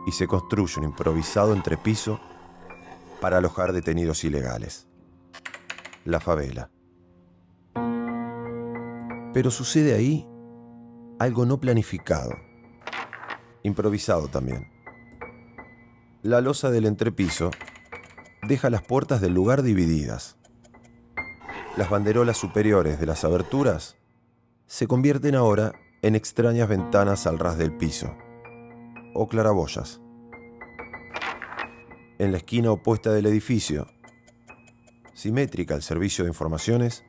Y se construye un improvisado entrepiso para alojar detenidos ilegales. La favela. Pero sucede ahí algo no planificado. Improvisado también. La losa del entrepiso deja las puertas del lugar divididas. Las banderolas superiores de las aberturas se convierten ahora en extrañas ventanas al ras del piso, o claraboyas. En la esquina opuesta del edificio, simétrica al servicio de informaciones,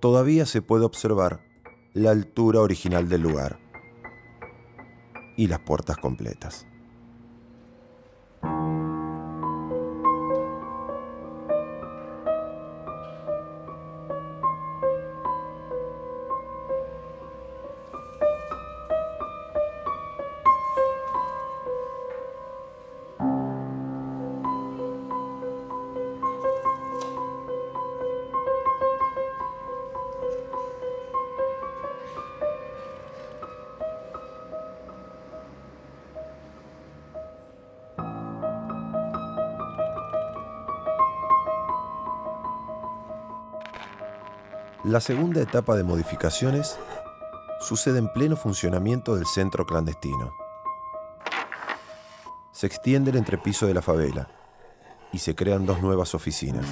todavía se puede observar la altura original del lugar y las puertas completas. La segunda etapa de modificaciones sucede en pleno funcionamiento del centro clandestino. Se extiende el entrepiso de la favela y se crean 2 nuevas oficinas.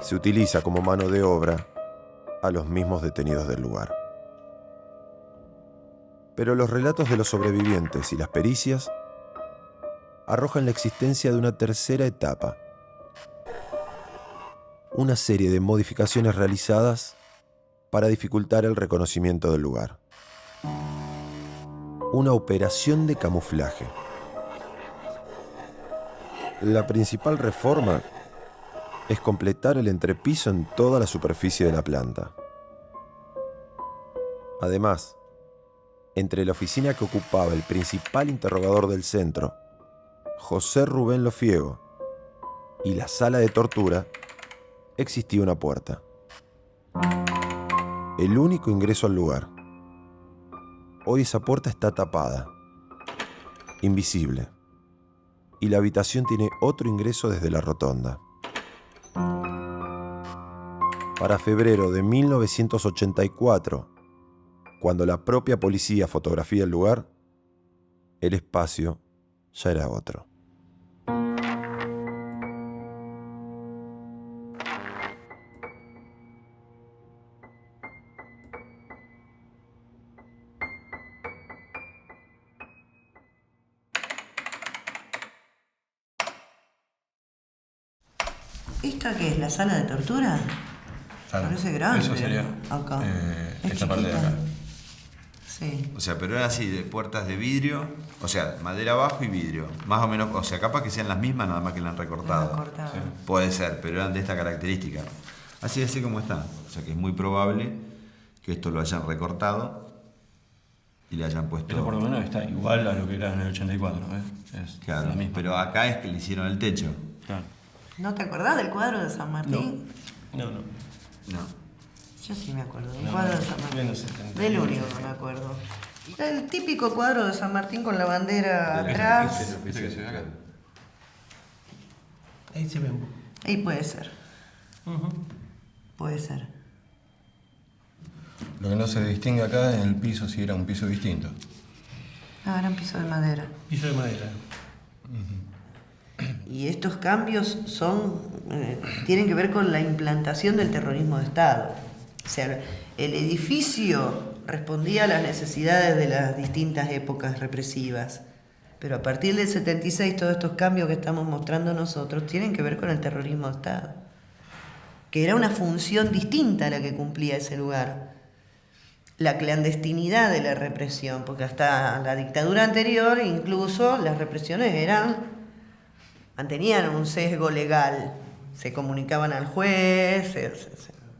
Se utiliza como mano de obra a los mismos detenidos del lugar. Pero los relatos de los sobrevivientes y las pericias arrojan la existencia de una tercera etapa. Una serie de modificaciones realizadas para dificultar el reconocimiento del lugar. Una operación de camuflaje. La principal reforma es completar el entrepiso en toda la superficie de la planta. Además, entre la oficina que ocupaba el principal interrogador del centro, José Rubén Lofiego, y la sala de tortura, existía una puerta. El único ingreso al lugar. Hoy esa puerta está tapada, invisible, y la habitación tiene otro ingreso desde la rotonda. Para febrero de 1984, cuando la propia policía fotografía el lugar, el espacio ya era otro. ¿Esta qué es? ¿La sala de tortura? Claro, parece grande. eso sería acá. esta parte de acá. Sí. O sea, pero era así, de puertas de vidrio, o sea, madera abajo y vidrio. Más o menos, o sea, capaz que sean las mismas, nada más que la han recortado. Sí. Puede ser, pero eran de esta característica. Así como está. O sea, que es muy probable que esto lo hayan recortado y le hayan puesto... Pero por lo menos está igual a lo que era en el 84, ¿eh? Es claro, la misma. Pero acá es que le hicieron el techo. Claro. ¿No te acordás del cuadro de San Martín? No. Yo sí me acuerdo del cuadro de San Martín. Del único que me acuerdo. El típico cuadro de San Martín con la bandera atrás. Ahí se ve un poco. Ahí puede ser. Puede ser. Lo que no se distingue acá en el piso, si era un piso distinto. No, era un piso de madera. Piso de madera. Y estos cambios tienen que ver con la implantación del terrorismo de Estado. O sea, el edificio respondía a las necesidades de las distintas épocas represivas. Pero a partir del 76, todos estos cambios que estamos mostrando nosotros tienen que ver con el terrorismo de Estado. Que era una función distinta a la que cumplía ese lugar. la clandestinidad de la represión, porque hasta la dictadura anterior incluso las represiones mantenían un sesgo legal, se comunicaban al juez,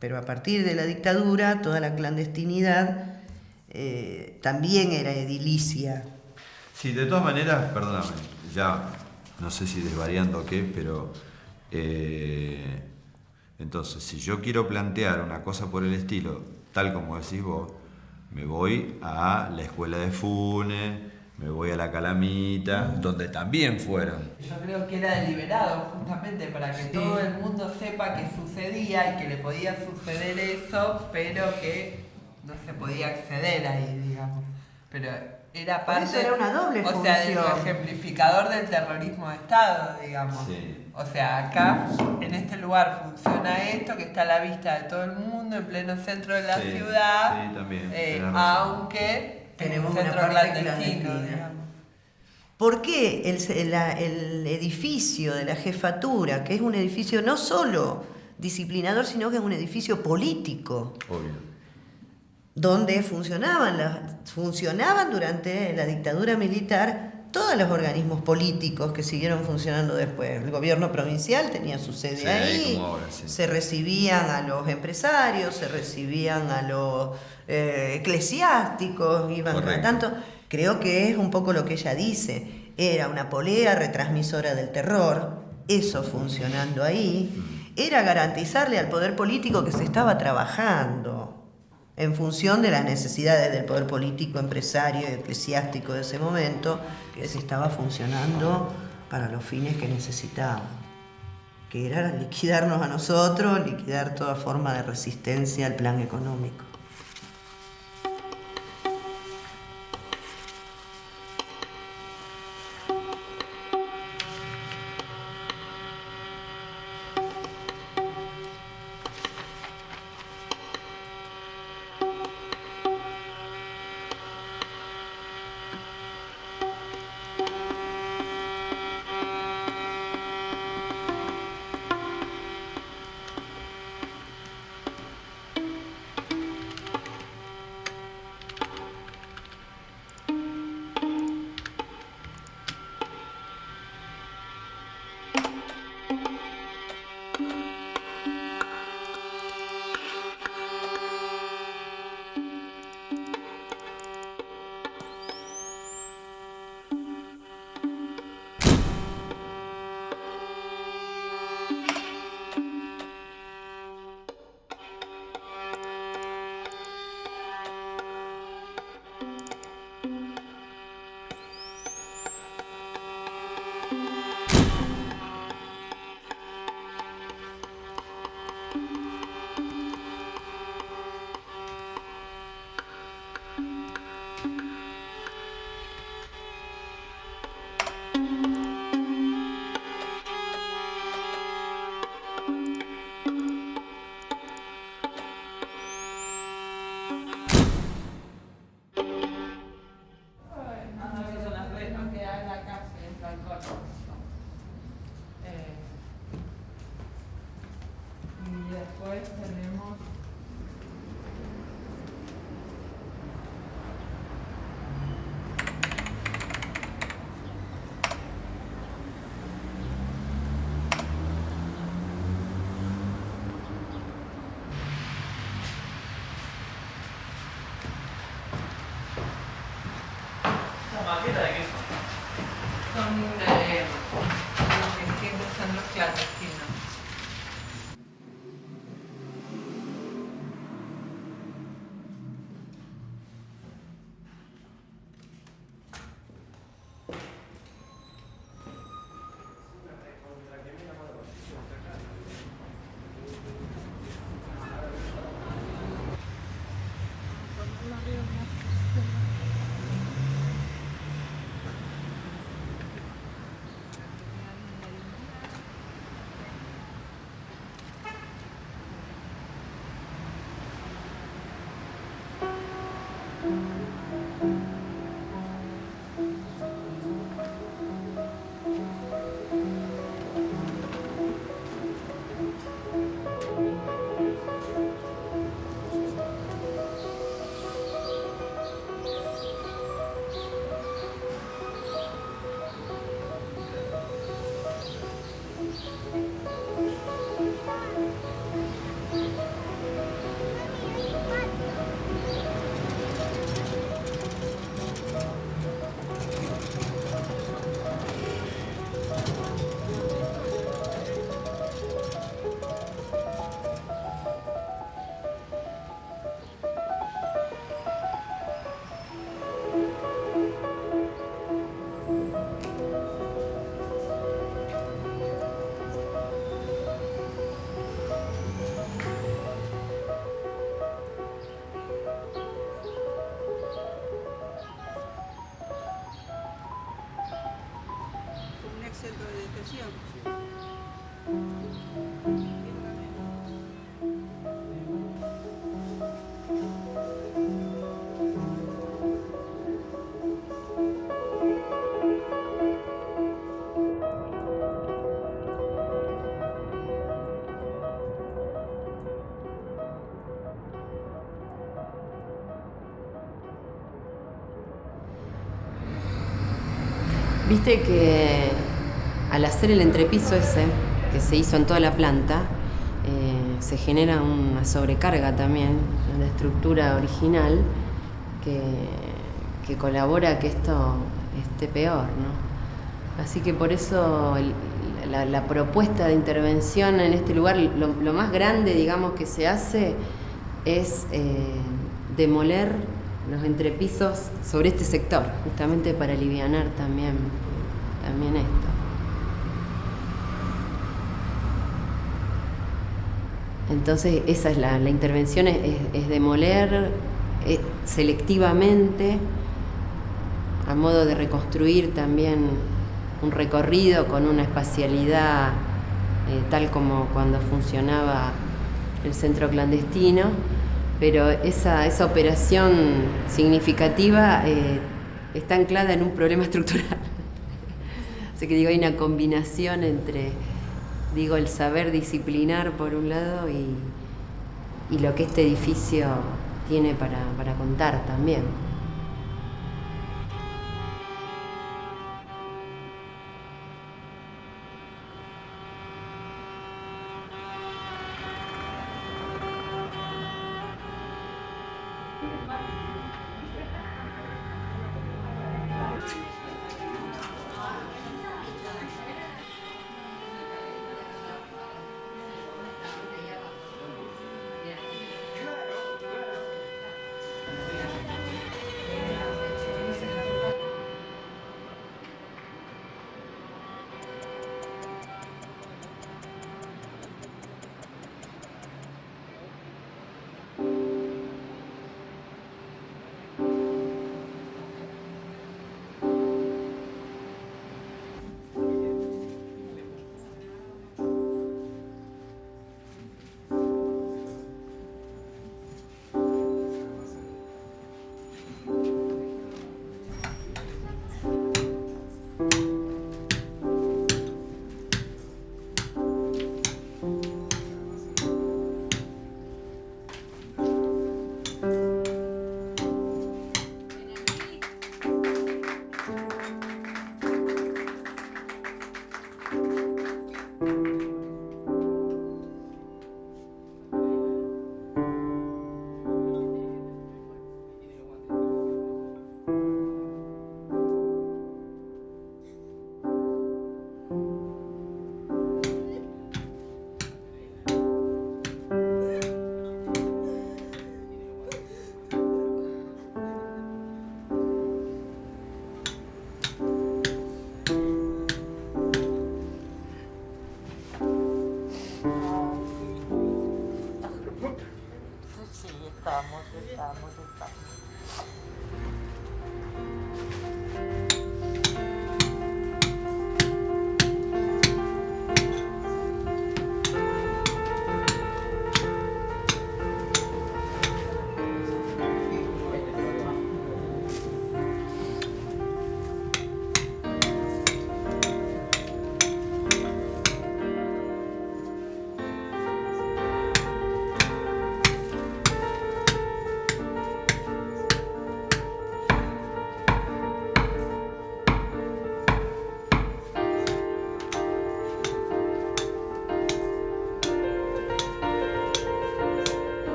pero a partir de la dictadura toda la clandestinidad también era edilicia. Sí, de todas maneras, perdóname, ya no sé si desvariando o qué, pero entonces si yo quiero plantear una cosa por el estilo, tal como decís vos, me voy a la escuela de Funes, me voy a la Calamita, donde también fueron. Yo creo que era deliberado justamente para que todo el mundo sepa que sucedía y que le podía suceder eso, pero que no se podía acceder ahí, digamos. Pero era parte, eso era una doble función. O sea, del ejemplificador del terrorismo de Estado, digamos. Sí. O sea, acá, en este lugar, funciona esto, que está a la vista de todo el mundo, en pleno centro de la ciudad. Sí, también. Aunque tenemos un centro clandestino, digamos. ¿Por qué el edificio de la jefatura, que es un edificio no solo disciplinador, sino que es un edificio político? Obvio. Donde funcionaban durante la dictadura militar todos los organismos políticos que siguieron funcionando después. El gobierno provincial tenía su sede ahí, como ahora, se recibían a los empresarios, se recibían a los eclesiásticos, iban cada tanto. Creo que es un poco lo que ella dice, era una polea retransmisora del terror, eso funcionando ahí, era garantizarle al poder político que se estaba trabajando en función de las necesidades del poder político, empresario y eclesiástico de ese momento, que se estaba funcionando para los fines que necesitaban, que era liquidarnos a nosotros, liquidar toda forma de resistencia al plan económico. Y después tenemos maqueta de qué son distintos centros clandestinos. centro de detención. Viste que al hacer el entrepiso ese, que se hizo en toda la planta, se genera una sobrecarga también en la estructura original que colabora a que esto esté peor, ¿no? Así que por eso la propuesta de intervención en este lugar, lo más grande, digamos, que se hace es demoler los entrepisos sobre este sector, justamente para alivianar también esto. Entonces esa es la intervención, es demoler selectivamente, a modo de reconstruir también un recorrido con una espacialidad tal como cuando funcionaba el centro clandestino, pero esa operación significativa está anclada en un problema estructural. Así que digo, hay una combinación entre, digo, el saber disciplinar por un lado y lo que este edificio tiene para contar también.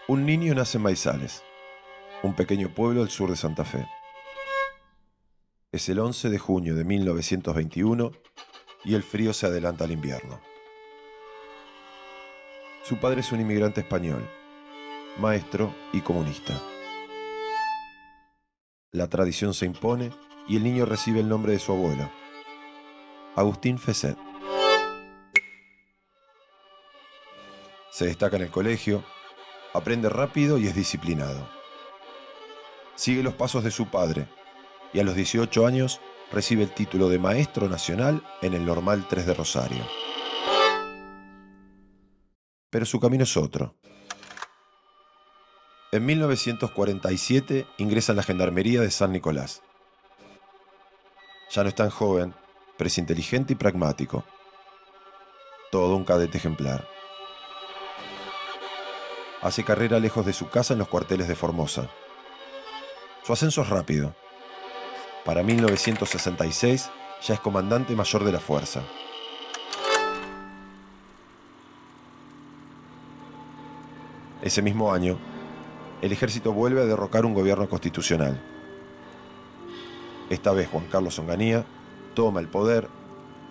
Un niño nace en Maizales, un pequeño pueblo al sur de Santa Fe. Es el 11 de junio de 1921 y el frío se adelanta al invierno. Su padre es un inmigrante español, maestro y comunista. La tradición se impone y el niño recibe el nombre de su abuelo, Agustín Fesset. Se destaca en el colegio, aprende rápido y es disciplinado. Sigue los pasos de su padre y a los 18 años recibe el título de Maestro Nacional en el Normal 3 de Rosario. Pero su camino es otro. En 1947 ingresa en la Gendarmería de San Nicolás. Ya no es tan joven, pero es inteligente y pragmático. Todo un cadete ejemplar. Hace carrera lejos de su casa en los cuarteles de Formosa. Su ascenso es rápido. Para 1966 ya es comandante mayor de la fuerza. Ese mismo año, el ejército vuelve a derrocar un gobierno constitucional. Esta vez Juan Carlos Onganía toma el poder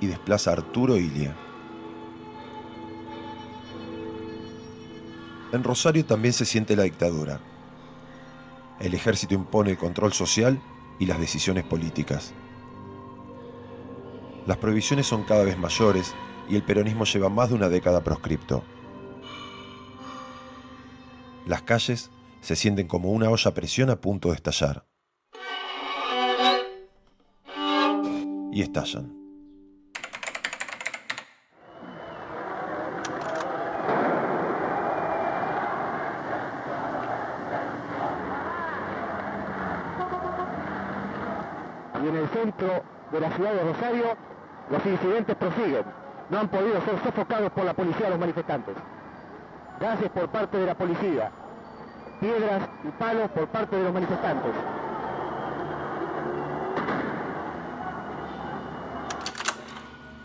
y desplaza a Arturo Illia. En Rosario también se siente la dictadura. El ejército impone el control social y las decisiones políticas. Las prohibiciones son cada vez mayores y el peronismo lleva más de una década proscripto. Las calles se sienten como una olla a presión a punto de estallar. Y estallan. Y en el centro de la ciudad de Rosario, los incidentes prosiguen. No han podido ser sofocados por la policía los manifestantes. Gases por parte de la policía, piedras y palos por parte de los manifestantes.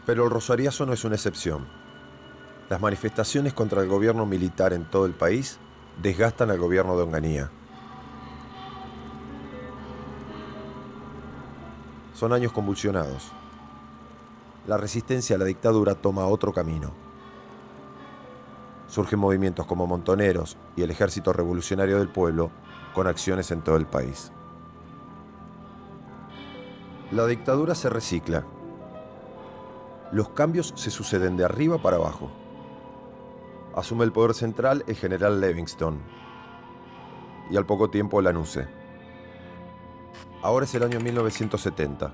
Pero el rosariazo no es una excepción. Las manifestaciones contra el gobierno militar en todo el país desgastan al gobierno de Onganía. Son años convulsionados. La resistencia a la dictadura toma otro camino. Surgen movimientos como Montoneros y el Ejército Revolucionario del Pueblo con acciones en todo el país. La dictadura se recicla. Los cambios se suceden de arriba para abajo. Asume el poder central el general Livingston y al poco tiempo Lanusse. Ahora es el año 1970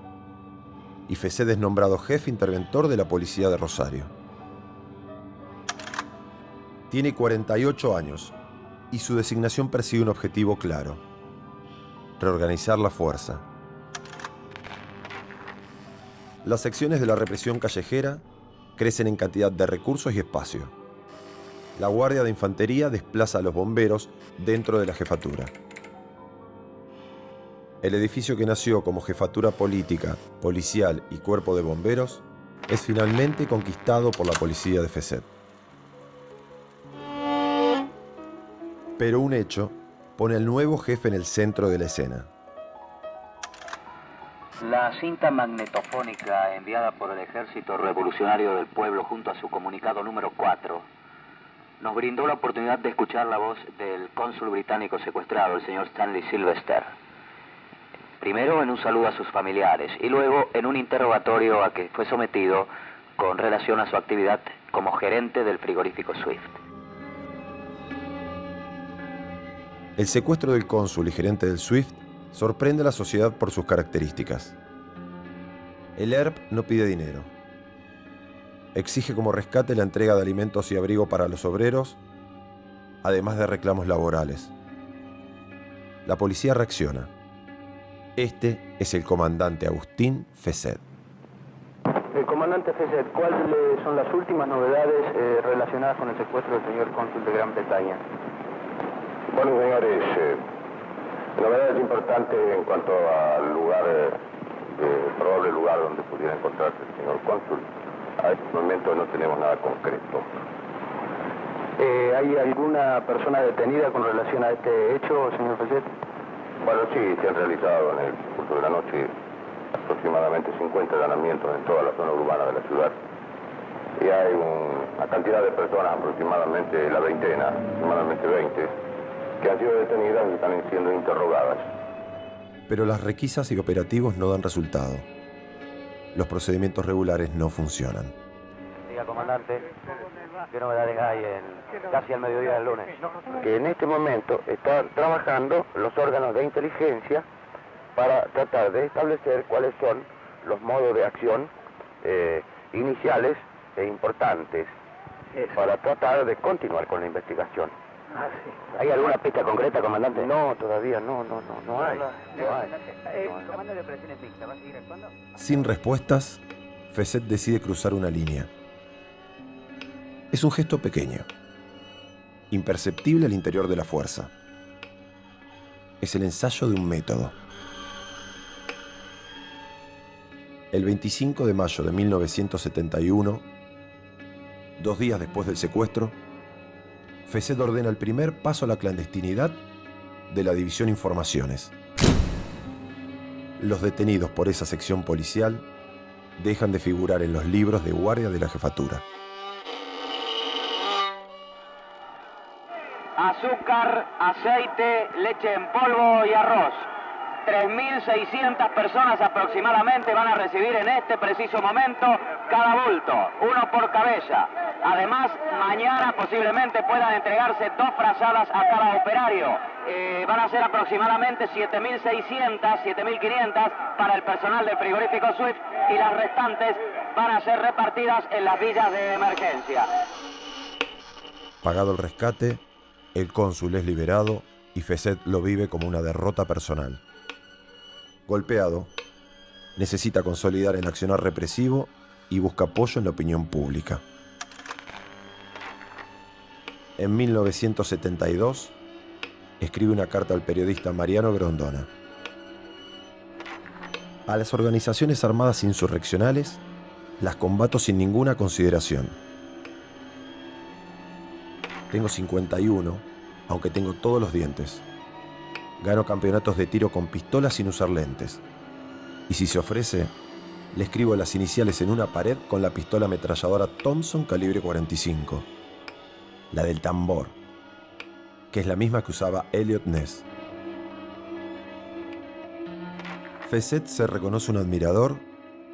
y Fesset es nombrado jefe interventor de la policía de Rosario. Tiene 48 años y su designación persigue un objetivo claro: reorganizar la fuerza. Las secciones de la represión callejera crecen en cantidad de recursos y espacio. La Guardia de Infantería desplaza a los bomberos dentro de la jefatura. El edificio que nació como jefatura política, policial y cuerpo de bomberos es finalmente conquistado por la policía de Fesset. Pero un hecho pone al nuevo jefe en el centro de la escena. La cinta magnetofónica enviada por el Ejército Revolucionario del Pueblo junto a su comunicado número 4 nos brindó la oportunidad de escuchar la voz del cónsul británico secuestrado, el señor Stanley Sylvester. Primero en un saludo a sus familiares y luego en un interrogatorio a que fue sometido con relación a su actividad como gerente del frigorífico Swift. El secuestro del cónsul y gerente del Swift sorprende a la sociedad por sus características. El ERP no pide dinero. Exige como rescate la entrega de alimentos y abrigo para los obreros, además de reclamos laborales. La policía reacciona. Este es el comandante Agustín Fesset. Comandante Fesset, ¿cuáles son las últimas novedades relacionadas con el secuestro del señor cónsul de Gran Bretaña? Bueno, señores, novedades importantes en cuanto al lugar, probable lugar donde pudiera encontrarse el señor cónsul. A este momento no tenemos nada concreto. ¿Hay alguna persona detenida con relación a este hecho, señor Fesset? Bueno, sí, se han realizado en el curso de la noche aproximadamente 50 allanamientos en toda la zona urbana de la ciudad. Y hay una cantidad de personas, aproximadamente la veintena, aproximadamente 20, que han sido detenidas y están siendo interrogadas. Pero las requisas y operativos no dan resultado. Los procedimientos regulares no funcionan. Diga, comandante, ¿qué novedades hay casi al mediodía del lunes? Que en este momento están trabajando los órganos de inteligencia para tratar de establecer cuáles son los modos de acción iniciales e importantes para tratar de continuar con la investigación. Ah, sí. ¿Hay alguna pista concreta, comandante? No, todavía no hay. Comando de operaciones mixtas, ¿va a seguir actuando? Sin respuestas, Fesset decide cruzar una línea. Es un gesto pequeño, imperceptible al interior de la fuerza. Es el ensayo de un método. El 25 de mayo de 1971, 2 días después del secuestro, Fesset ordena el primer paso a la clandestinidad de la División Informaciones. Los detenidos por esa sección policial dejan de figurar en los libros de guardia de la jefatura. Azúcar, aceite, leche en polvo y arroz. 3.600 personas aproximadamente van a recibir en este preciso momento cada bulto, uno por cabeza. Además, mañana posiblemente puedan entregarse 2 frazadas a cada operario. Van a ser aproximadamente 7.600, 7.500 para el personal del frigorífico Swift y las restantes van a ser repartidas en las villas de emergencia. Pagado el rescate, el cónsul es liberado y Fesset lo vive como una derrota personal. Golpeado, necesita consolidar el accionar represivo y busca apoyo en la opinión pública. En 1972, escribe una carta al periodista Mariano Grondona. A las organizaciones armadas insurreccionales las combato sin ninguna consideración. Tengo 51, aunque tengo todos los dientes. Gano campeonatos de tiro con pistola sin usar lentes. Y si se ofrece, le escribo las iniciales en una pared con la pistola ametralladora Thompson calibre 45. La del tambor, que es la misma que usaba Elliot Ness. Fesset se reconoce un admirador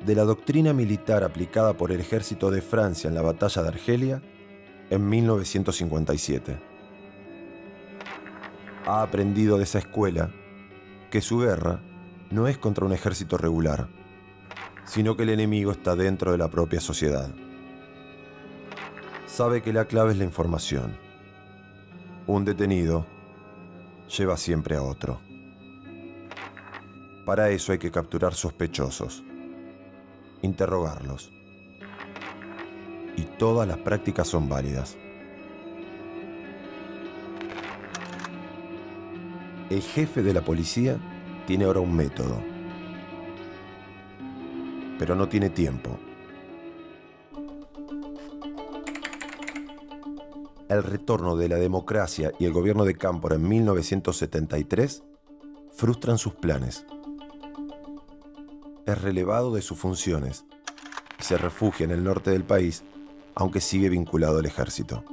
de la doctrina militar aplicada por el ejército de Francia en la batalla de Argelia en 1957. Ha aprendido de esa escuela que su guerra no es contra un ejército regular, sino que el enemigo está dentro de la propia sociedad. Sabe que la clave es la información. Un detenido lleva siempre a otro. Para eso hay que capturar sospechosos, interrogarlos. Y todas las prácticas son válidas. El jefe de la policía tiene ahora un método, pero no tiene tiempo. El retorno de la democracia y el gobierno de Cámpora en 1973 frustran sus planes. Es relevado de sus funciones y se refugia en el norte del país, aunque sigue vinculado al ejército.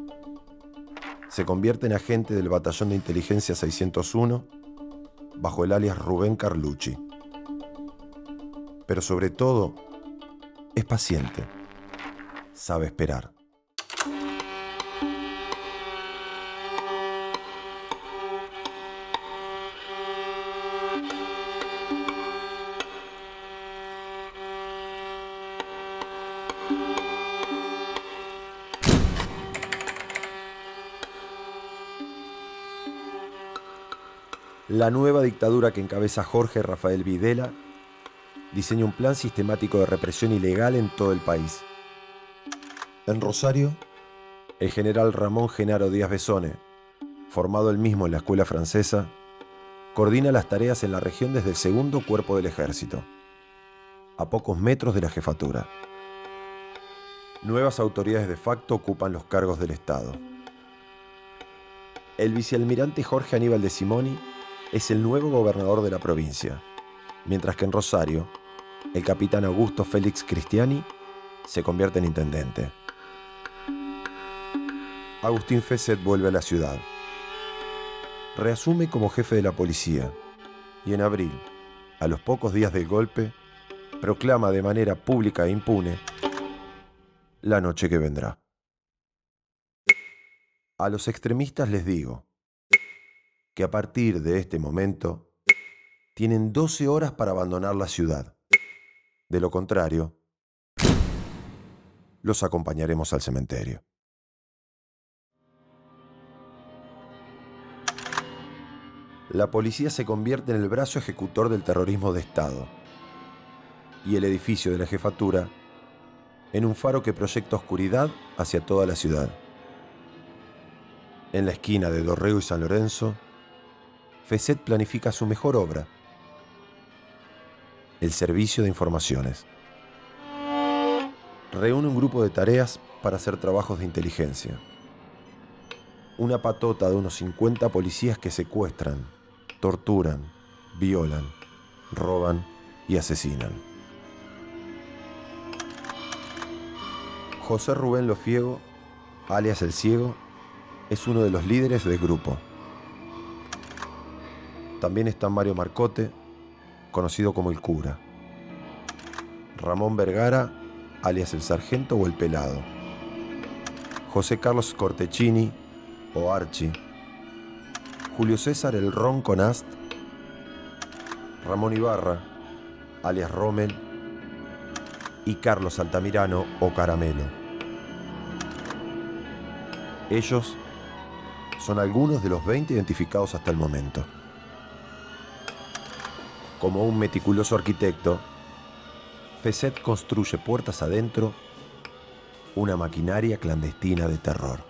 Se convierte en agente del Batallón de Inteligencia 601 bajo el alias Rubén Carlucci. Pero sobre todo, es paciente. Sabe esperar. La nueva dictadura que encabeza Jorge Rafael Videla diseña un plan sistemático de represión ilegal en todo el país. En Rosario, el general Ramón Genaro Díaz Besone, formado él mismo en la escuela francesa, coordina las tareas en la región desde el segundo cuerpo del ejército, a pocos metros de la jefatura. Nuevas autoridades de facto ocupan los cargos del Estado. El vicealmirante Jorge Aníbal de Simoni es el nuevo gobernador de la provincia, mientras que en Rosario, el capitán Augusto Félix Cristiani se convierte en intendente. Agustín Fesset vuelve a la ciudad. Reasume como jefe de la policía y en abril, a los pocos días del golpe, proclama de manera pública e impune la noche que vendrá. A los extremistas les digo que a partir de este momento tienen 12 horas para abandonar la ciudad. De lo contrario, los acompañaremos al cementerio. La policía se convierte en el brazo ejecutor del terrorismo de Estado y el edificio de la jefatura en un faro que proyecta oscuridad hacia toda la ciudad. En la esquina de Dorrego y San Lorenzo, Fesset planifica su mejor obra, el Servicio de Informaciones. Reúne un grupo de tareas para hacer trabajos de inteligencia. Una patota de unos 50 policías que secuestran, torturan, violan, roban y asesinan. José Rubén Lofiego, alias El Ciego, es uno de los líderes del grupo. También está Mario Marcote, conocido como el Cura. Ramón Vergara, alias El Sargento o El Pelado. José Carlos Cortechini o Archi. Julio César El Ronco Nast. Ramón Ibarra, alias Rommel. Y Carlos Altamirano o Caramelo. Ellos son algunos de los 20 identificados hasta el momento. Como un meticuloso arquitecto, Fesset construye puertas adentro una maquinaria clandestina de terror.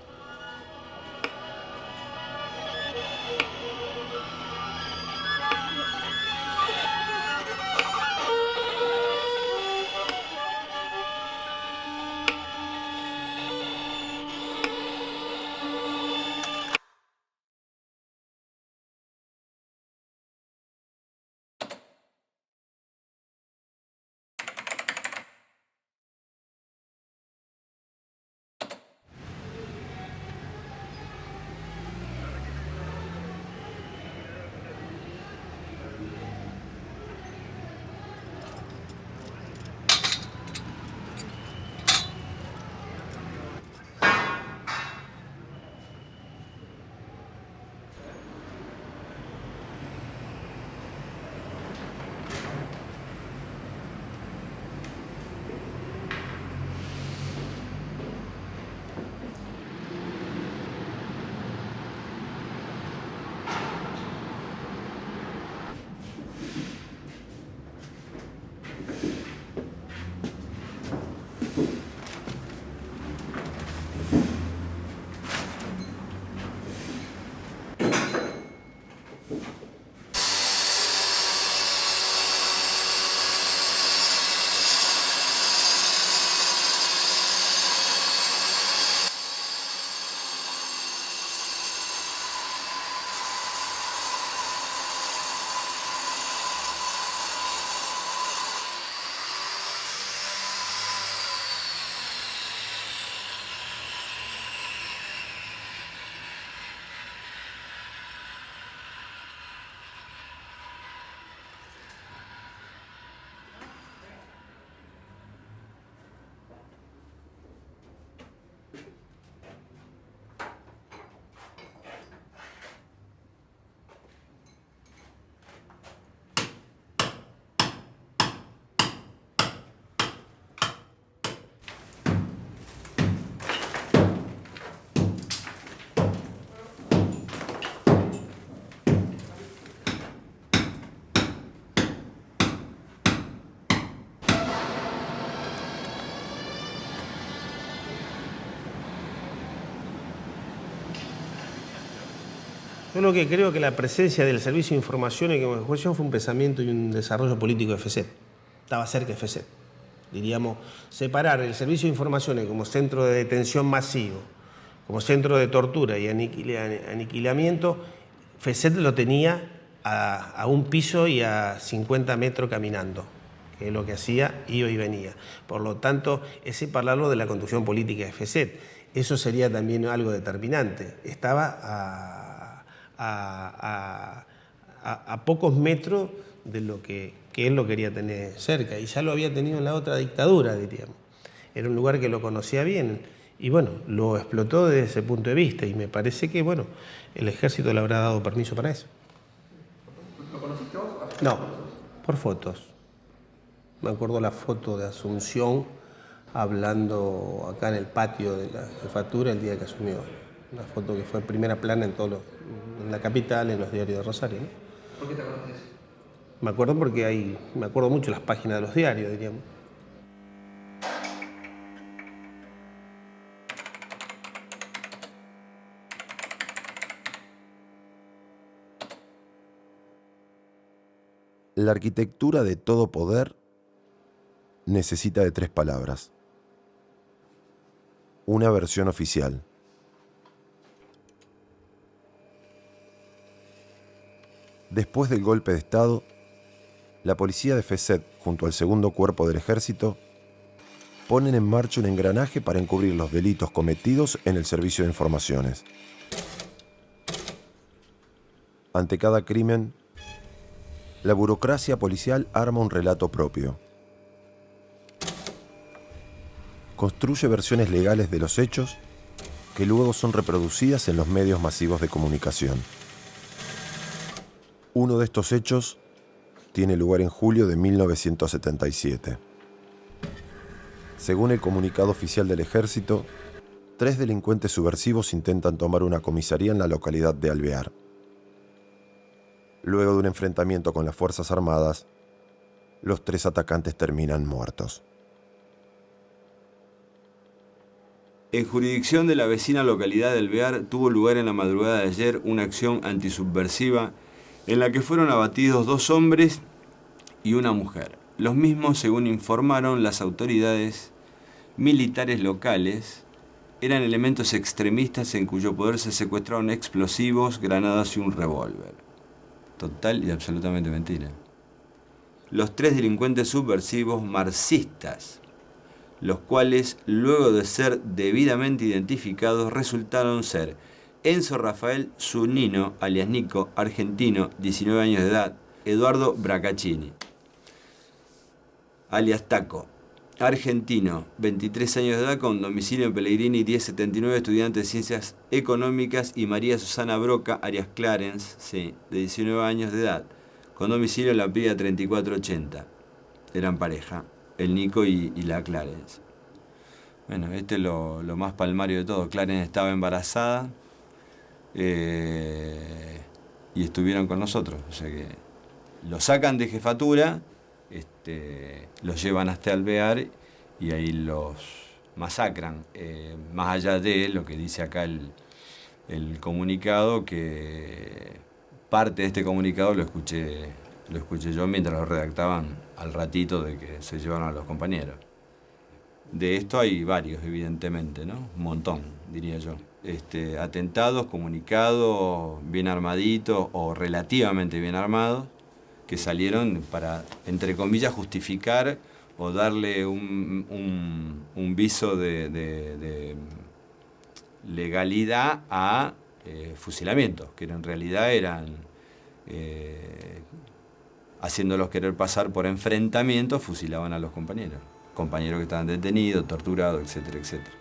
Yo lo que creo que la presencia del Servicio de Informaciones como juez fue un pensamiento y un desarrollo político de Fesset. Estaba cerca de Fesset. Diríamos, separar el Servicio de Informaciones como centro de detención masivo, como centro de tortura y aniquilamiento, FESET lo tenía a un piso y a 50 metros caminando, que es lo que hacía, iba y venía. Por lo tanto, es separarlo de la conducción política de FESET. Eso sería también algo determinante. Estaba a pocos metros de lo que él lo quería tener cerca, y ya lo había tenido en la otra dictadura, diríamos. Era un lugar que lo conocía bien, y bueno, lo explotó desde ese punto de vista, y me parece que, bueno, el ejército le habrá dado permiso para eso. ¿Lo conociste vos? No, por fotos. Me acuerdo la foto de Asunción hablando acá en el patio de la jefatura el día que asumió. Una foto que fue primera plana en la capital, en los diarios de Rosario, ¿no? ¿Por qué te acordás de eso? Me acuerdo porque me acuerdo mucho las páginas de los diarios, diríamos. La arquitectura de todo poder necesita de 3 palabras. Una versión oficial. Después del golpe de Estado, la policía de FESET, junto al segundo cuerpo del ejército, ponen en marcha un engranaje para encubrir los delitos cometidos en el servicio de informaciones. Ante cada crimen, la burocracia policial arma un relato propio. Construye versiones legales de los hechos que luego son reproducidas en los medios masivos de comunicación. Uno de estos hechos tiene lugar en julio de 1977. Según el comunicado oficial del ejército, 3 delincuentes subversivos intentan tomar una comisaría en la localidad de Alvear. Luego de un enfrentamiento con las Fuerzas Armadas, los 3 atacantes terminan muertos. En jurisdicción de la vecina localidad de Alvear tuvo lugar en la madrugada de ayer una acción antisubversiva en la que fueron abatidos 2 hombres y una mujer. Los mismos, según informaron las autoridades militares locales, eran elementos extremistas en cuyo poder se secuestraron explosivos, granadas y un revólver. Total y absolutamente mentira. Los 3 delincuentes subversivos marxistas, los cuales, luego de ser debidamente identificados, resultaron ser Enzo Rafael Zunino, alias Nico, argentino, 19 años de edad; Eduardo Bracaccini, alias Taco, argentino, 23 años de edad, con domicilio en Pellegrini 1079, estudiante de Ciencias Económicas; y María Susana Broca, alias Clarence, sí, de 19 años de edad, con domicilio en la Pía 3480. Eran pareja, el Nico y la Clarence. Bueno, este es lo más palmario de todo. Clarence estaba embarazada y estuvieron con nosotros. O sea que lo sacan de jefatura, los llevan hasta Alvear y ahí los masacran. Más allá de lo que dice acá el comunicado, que parte de este comunicado lo escuché yo mientras lo redactaban al ratito de que se llevaron a los compañeros. De esto hay varios, evidentemente, ¿no? Un montón, diría yo. Atentados, comunicados, bien armaditos o relativamente bien armados, que salieron para, entre comillas, justificar o darle un viso de legalidad a fusilamientos, que en realidad eran haciéndolos querer pasar por enfrentamientos, fusilaban a los compañeros que estaban detenidos, torturados, etcétera, etcétera.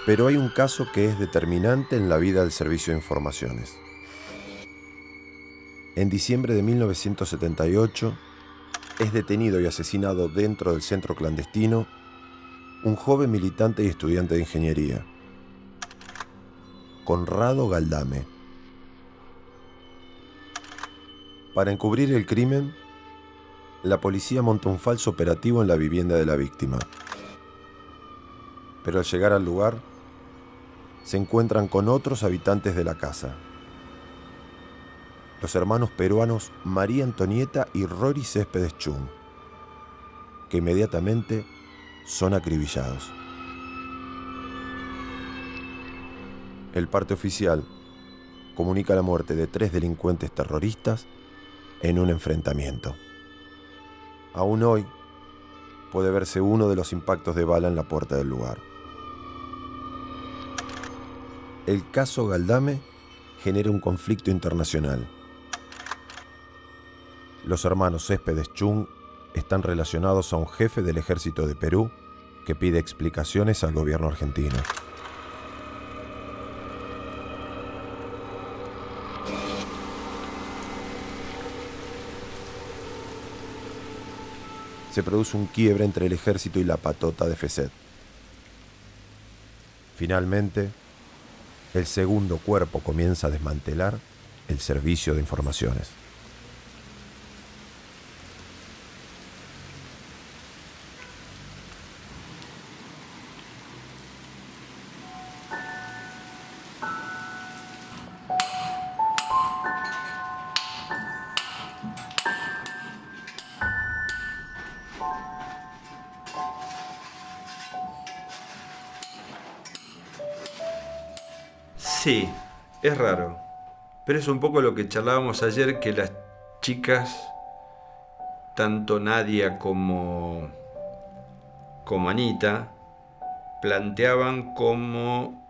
Pero hay un caso que es determinante en la vida del Servicio de Informaciones. En diciembre de 1978, es detenido y asesinado dentro del centro clandestino un joven militante y estudiante de ingeniería, Conrado Galdame. Para encubrir el crimen, la policía monta un falso operativo en la vivienda de la víctima. Pero al llegar al lugar, se encuentran con otros habitantes de la casa. Los hermanos peruanos María Antonieta y Rory Céspedes Chum. que inmediatamente son acribillados. El parte oficial comunica la muerte de 3 delincuentes terroristas en un enfrentamiento. Aún hoy puede verse uno de los impactos de bala en la puerta del lugar. El caso Galdame genera un conflicto internacional. Los hermanos Céspedes Chung están relacionados a un jefe del ejército de Perú que pide explicaciones al gobierno argentino. Se produce un quiebre entre el ejército y la patota de Fesset. Finalmente, el segundo cuerpo comienza a desmantelar el servicio de informaciones. Sí, es raro, pero es un poco lo que charlábamos ayer, que las chicas, tanto Nadia como Anita, planteaban como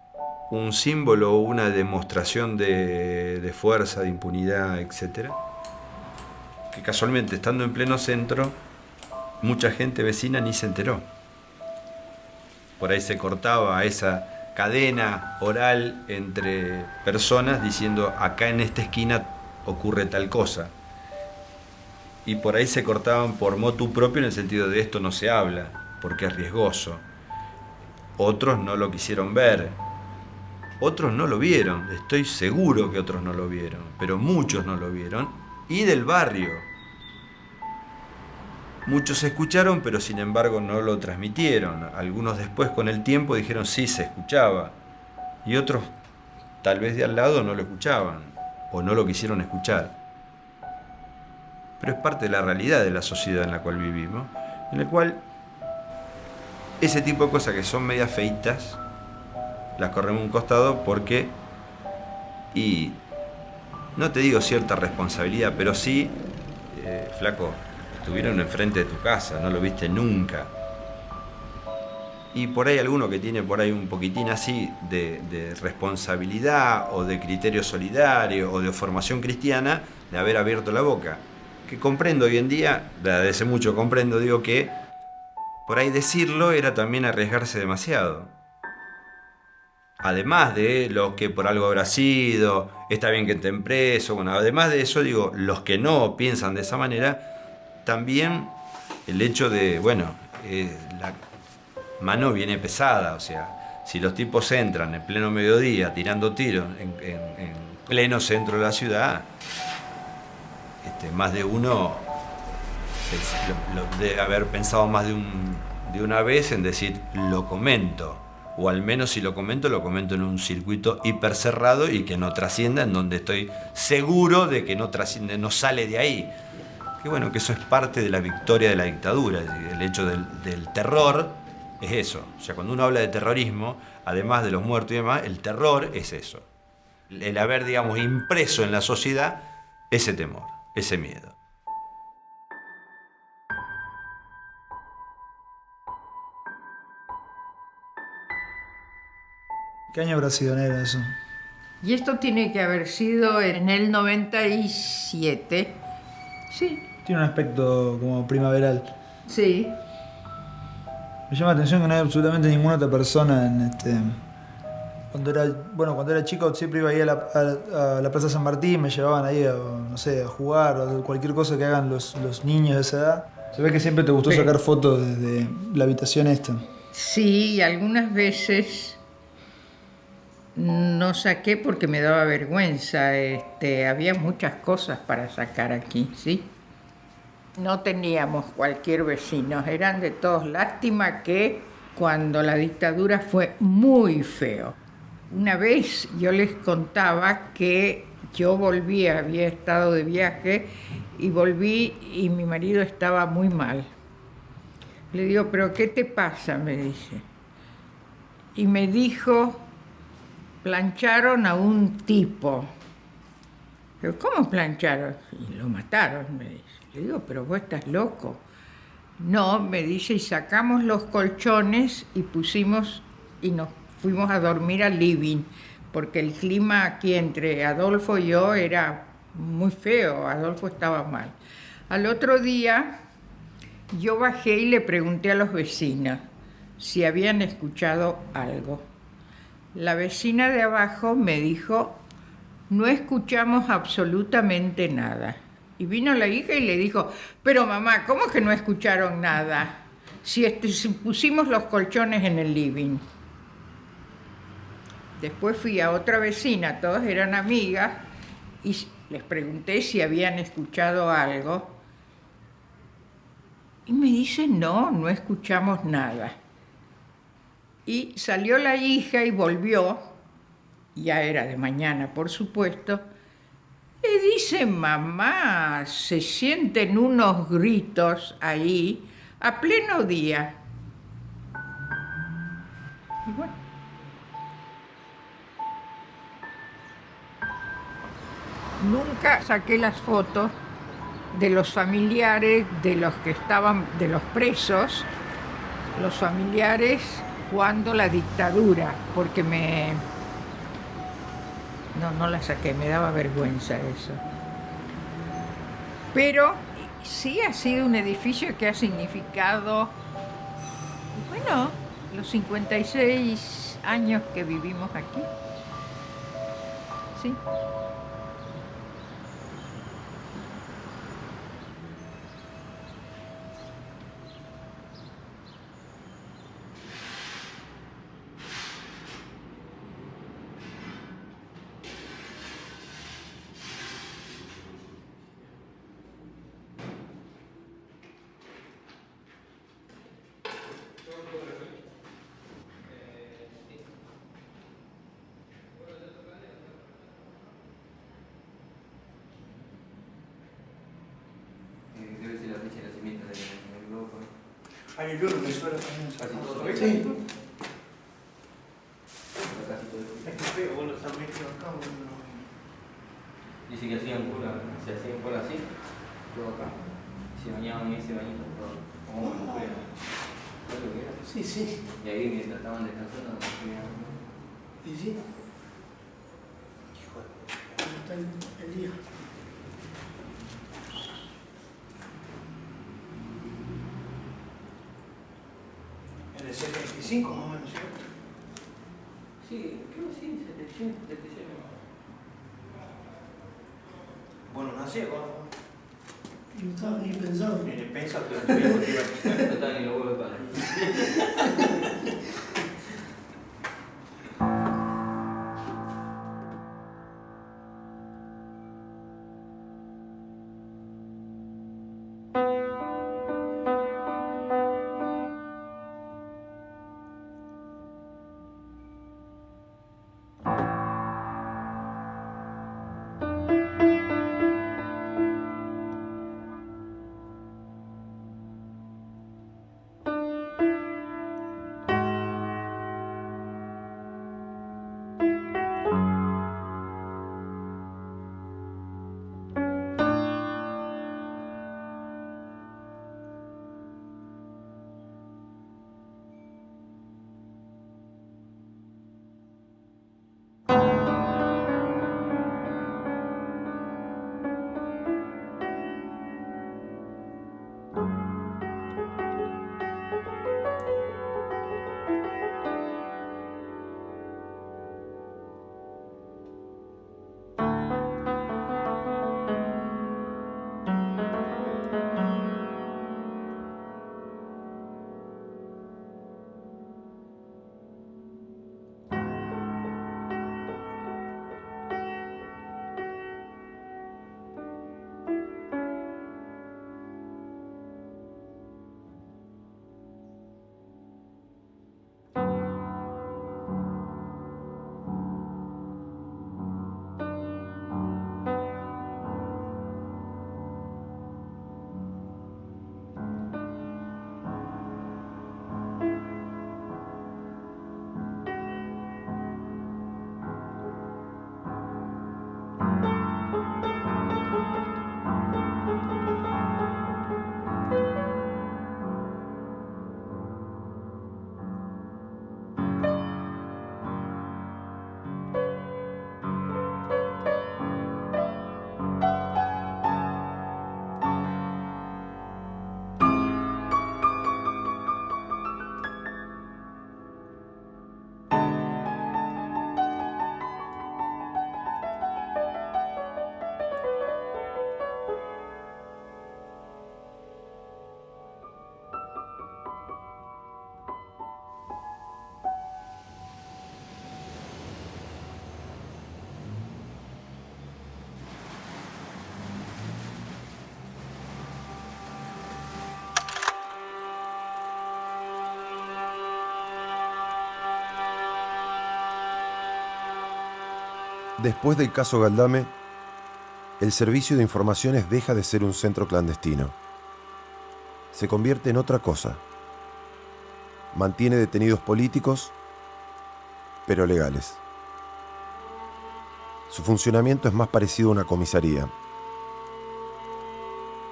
un símbolo o una demostración de fuerza, de impunidad, etc. Que casualmente, estando en pleno centro, mucha gente vecina ni se enteró. Por ahí se cortaba esa cadena oral entre personas diciendo acá en esta esquina ocurre tal cosa. Y por ahí se cortaban por motu propio en el sentido de esto no se habla porque es riesgoso. Otros no lo quisieron ver. Otros no lo vieron. Estoy seguro que otros no lo vieron. Pero muchos no lo vieron. Y del barrio. Muchos escucharon, pero sin embargo no lo transmitieron. Algunos después, con el tiempo, dijeron sí, se escuchaba. Y otros, tal vez de al lado, no lo escuchaban. O no lo quisieron escuchar. Pero es parte de la realidad de la sociedad en la cual vivimos. En la cual ese tipo de cosas que son medias feitas, las corremos a un costado porque... Y no te digo cierta responsabilidad, pero sí, flaco, estuvieron enfrente de tu casa, no lo viste nunca. Y por ahí alguno que tiene por ahí un poquitín así de responsabilidad o de criterio solidario o de formación cristiana, de haber abierto la boca. Que comprendo hoy en día, desde hace mucho comprendo, digo que por ahí decirlo era también arriesgarse demasiado. Además de los que por algo habrá sido, está bien que estén presos, bueno, además de eso, digo, los que no piensan de esa manera, también el hecho de, bueno, la mano viene pesada, o sea, si los tipos entran en pleno mediodía tirando tiros en pleno centro de la ciudad, más de uno lo debe haber pensado más de una vez en decir, lo comento. O al menos si lo comento en un circuito hiper cerrado y que no trascienda, en donde estoy seguro de que no trasciende, no sale de ahí. Que bueno, que eso es parte de la victoria de la dictadura. El hecho del terror es eso. O sea, cuando uno habla de terrorismo, además de los muertos y demás, el terror es eso. El haber, digamos, impreso en la sociedad ese temor, ese miedo. ¿Qué año habrá sido, Nera, eso? Y esto tiene que haber sido en el 97. Sí. Tiene un aspecto como primaveral. Sí. Me llama la atención que no hay absolutamente ninguna otra persona en Cuando era chico siempre iba ahí a la Plaza San Martín, me llevaban ahí a jugar o cualquier cosa que hagan los niños de esa edad. Se ve que siempre te gustó sacar fotos desde la habitación esta. Sí, algunas veces no saqué porque me daba vergüenza. Había muchas cosas para sacar aquí, ¿sí? No teníamos cualquier vecino, eran de todos. Lástima que cuando la dictadura fue muy feo. Una vez yo les contaba que yo volví, había estado de viaje y volví y mi marido estaba muy mal. Le digo, ¿pero qué te pasa?, me dice. Y me dijo, plancharon a un tipo. Pero, ¿cómo plancharon? Y lo mataron, me dice. Le digo, pero vos estás loco. No, me dice, y sacamos los colchones y pusimos, y nos fuimos a dormir al living, porque el clima aquí entre Adolfo y yo era muy feo, Adolfo estaba mal. Al otro día, yo bajé y le pregunté a los vecinos si habían escuchado algo. La vecina de abajo me dijo, no escuchamos absolutamente nada. Y vino la hija y le dijo, pero mamá, ¿cómo que no escucharon nada? Si pusimos los colchones en el living. Después fui a otra vecina, todas eran amigas, y les pregunté si habían escuchado algo. Y me dice, no, no escuchamos nada. Y salió la hija y volvió, ya era de mañana, por supuesto, y dice, mamá, se sienten unos gritos ahí a pleno día. Y bueno. Nunca saqué las fotos de los familiares, de los que estaban, de los presos, los familiares cuando la dictadura, porque no la saqué, me daba vergüenza eso. Pero sí ha sido un edificio que ha significado, bueno, los 56 años que vivimos aquí. Sí. Debe ser la fecha de nacimiento del globo. Hay el oro que suena también. Casi todo. Sí. Casi todo. Es que feo, vos lo estás metiendo acá, boludo. Dice que hacían cola, se hacían cola así, todo acá. Se bañaban en ese bañito, todo. Como una mujer. ¿Sabes lo que era? Sí, sí. Y ahí mientras estaban descansando, ¿Y sí? Hijo de... ¿Cómo está el día? En el 75 más o menos, ¿cierto? Sí, creo que sí, 76. Bueno, nací acá. No estaba ni pensado. Ni pensado que no estaba ni los huevos de padre. Después del caso Galdame, el Servicio de Informaciones deja de ser un centro clandestino. Se convierte en otra cosa. Mantiene detenidos políticos, pero legales. Su funcionamiento es más parecido a una comisaría.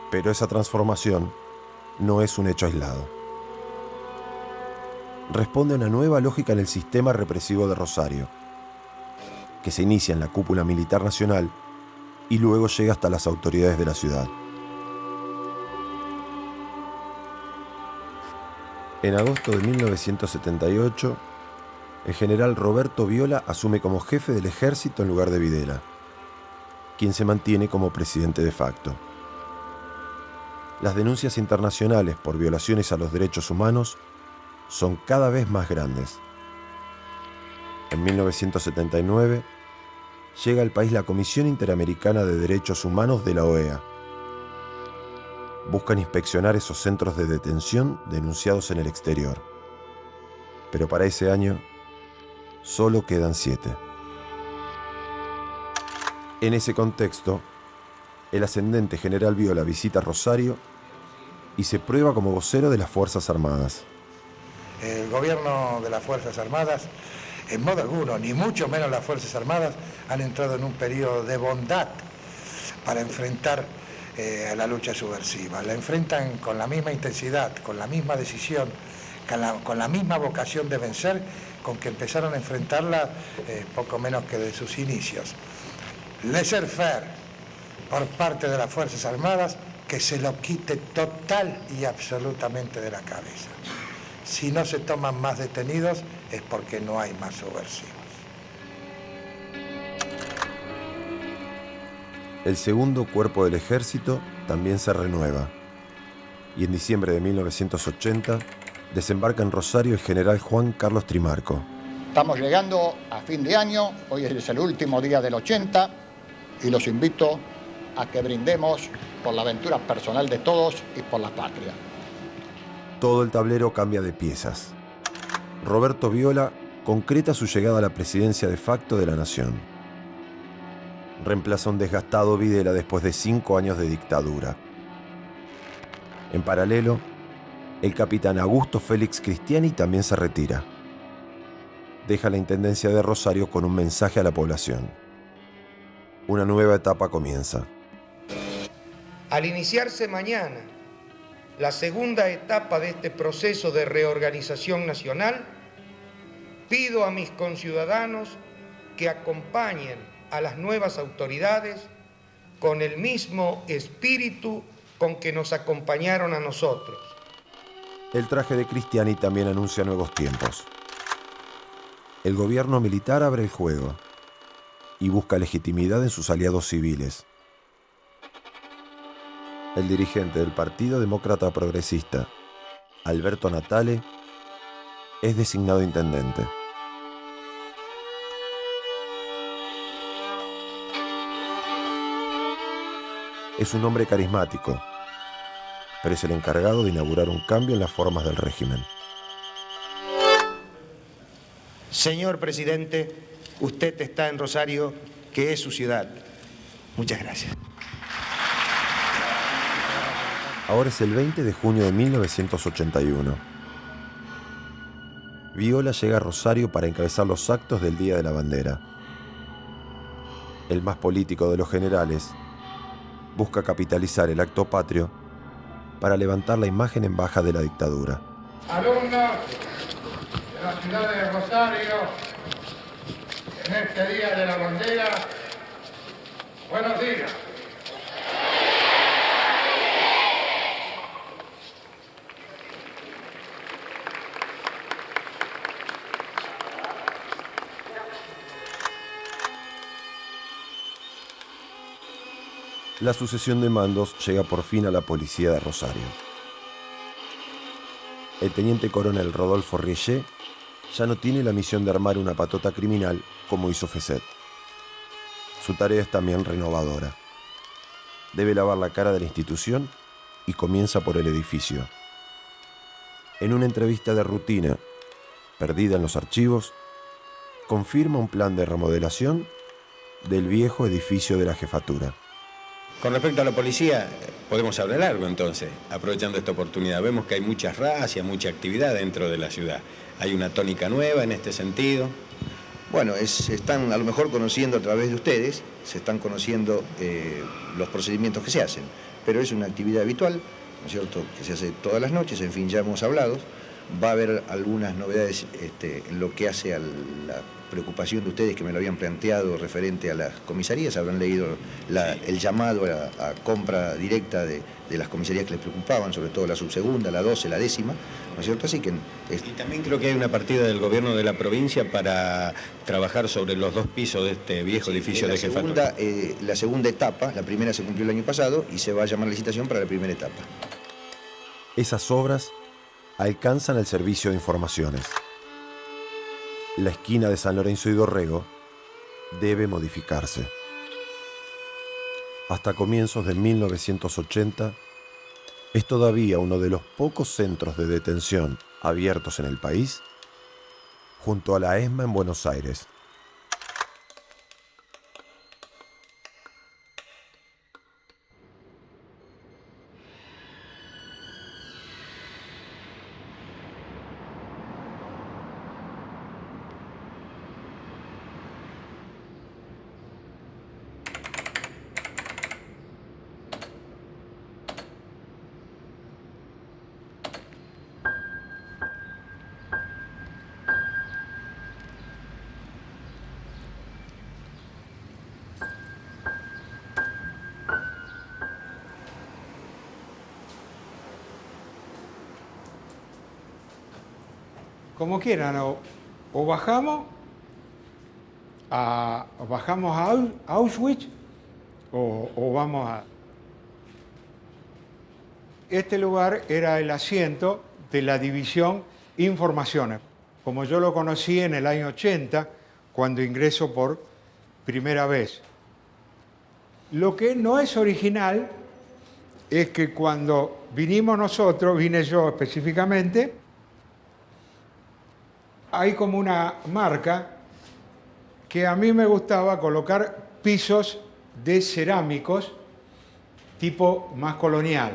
Pero esa transformación no es un hecho aislado. Responde a una nueva lógica en el sistema represivo de Rosario, que se inicia en la cúpula militar nacional y luego llega hasta las autoridades de la ciudad. En agosto de 1978, el general Roberto Viola asume como jefe del ejército en lugar de Videla, quien se mantiene como presidente de facto. Las denuncias internacionales por violaciones a los derechos humanos son cada vez más grandes. En 1979, llega al país la Comisión Interamericana de Derechos Humanos de la OEA. Buscan inspeccionar esos centros de detención denunciados en el exterior. Pero para ese año, solo quedan 7. En ese contexto, el ascendente general Viola visita Rosario y se prueba como vocero de las Fuerzas Armadas. El gobierno de las Fuerzas Armadas, en modo alguno, ni mucho menos las Fuerzas Armadas, han entrado en un periodo de bondad para enfrentar a la lucha subversiva. La enfrentan con la misma intensidad, con la misma decisión, con la misma vocación de vencer con que empezaron a enfrentarla poco menos que de sus inicios. Laissez-faire por parte de las Fuerzas Armadas, que se lo quite total y absolutamente de la cabeza. Si no se toman más detenidos es porque no hay más subversivos. El segundo cuerpo del ejército también se renueva, y en diciembre de 1980 desembarca en Rosario el general Juan Carlos Trimarco. Estamos llegando a fin de año, hoy es el último día del 80 y los invito a que brindemos por la aventura personal de todos y por la patria. Todo el tablero cambia de piezas. Roberto Viola concreta su llegada a la presidencia de facto de la nación. Reemplaza a un desgastado Videla después de 5 años de dictadura. En paralelo, el capitán Augusto Félix Cristiani también se retira. Deja la intendencia de Rosario con un mensaje a la población. Una nueva etapa comienza. Al iniciarse mañana la segunda etapa de este proceso de reorganización nacional, pido a mis conciudadanos que acompañen a las nuevas autoridades con el mismo espíritu con que nos acompañaron a nosotros. El traje de Cristiani también anuncia nuevos tiempos. El gobierno militar abre el juego y busca legitimidad en sus aliados civiles. El dirigente del Partido Demócrata Progresista, Alberto Natale, es designado intendente. Es un hombre carismático, pero es el encargado de inaugurar un cambio en las formas del régimen. Señor presidente, usted está en Rosario, que es su ciudad. Muchas gracias. Ahora es el 20 de junio de 1981. Viola llega a Rosario para encabezar los actos del Día de la Bandera. El más político de los generales busca capitalizar el acto patrio para levantar la imagen en baja de la dictadura. Alumnos de la ciudad de Rosario, en este Día de la Bandera, buenos días. La sucesión de mandos llega por fin a la policía de Rosario. El teniente coronel Rodolfo Richer ya no tiene la misión de armar una patota criminal como hizo Fesset. Su tarea es también renovadora. Debe lavar la cara de la institución y comienza por el edificio. En una entrevista de rutina, perdida en los archivos, confirma un plan de remodelación del viejo edificio de la jefatura. Con respecto a la policía, podemos hablar largo entonces, aprovechando esta oportunidad. Vemos que hay muchas racias, mucha actividad dentro de la ciudad. Hay una tónica nueva en este sentido. Bueno, están a lo mejor conociendo a través de ustedes, se están conociendo los procedimientos que se hacen, pero es una actividad habitual, ¿no es cierto?, que se hace todas las noches, en fin, ya hemos hablado. Va a haber algunas novedades en lo que hace a la preocupación de ustedes que me lo habían planteado referente a las comisarías. Habrán leído el llamado a compra directa de las comisarías que les preocupaban, sobre todo la subsegunda, la 12, la 10ª, ¿no es cierto? Así que... Y también creo que hay una partida del gobierno de la provincia para trabajar sobre los 2 pisos de este viejo edificio de jefatura. La segunda etapa, la primera se cumplió el año pasado y se va a llamar licitación para la primera etapa. Esas obras alcanzan el servicio de informaciones. La esquina de San Lorenzo y Dorrego debe modificarse. Hasta comienzos de 1980 es todavía uno de los pocos centros de detención abiertos en el país, junto a la ESMA en Buenos Aires. Como quieran, o bajamos a Auschwitz o vamos a... Este lugar era el asiento de la división Informaciones, como yo lo conocí en el año 80, cuando ingreso por primera vez. Lo que no es original es que cuando vinimos nosotros, vine yo específicamente, hay como una marca que a mí me gustaba colocar pisos de cerámicos tipo más colonial.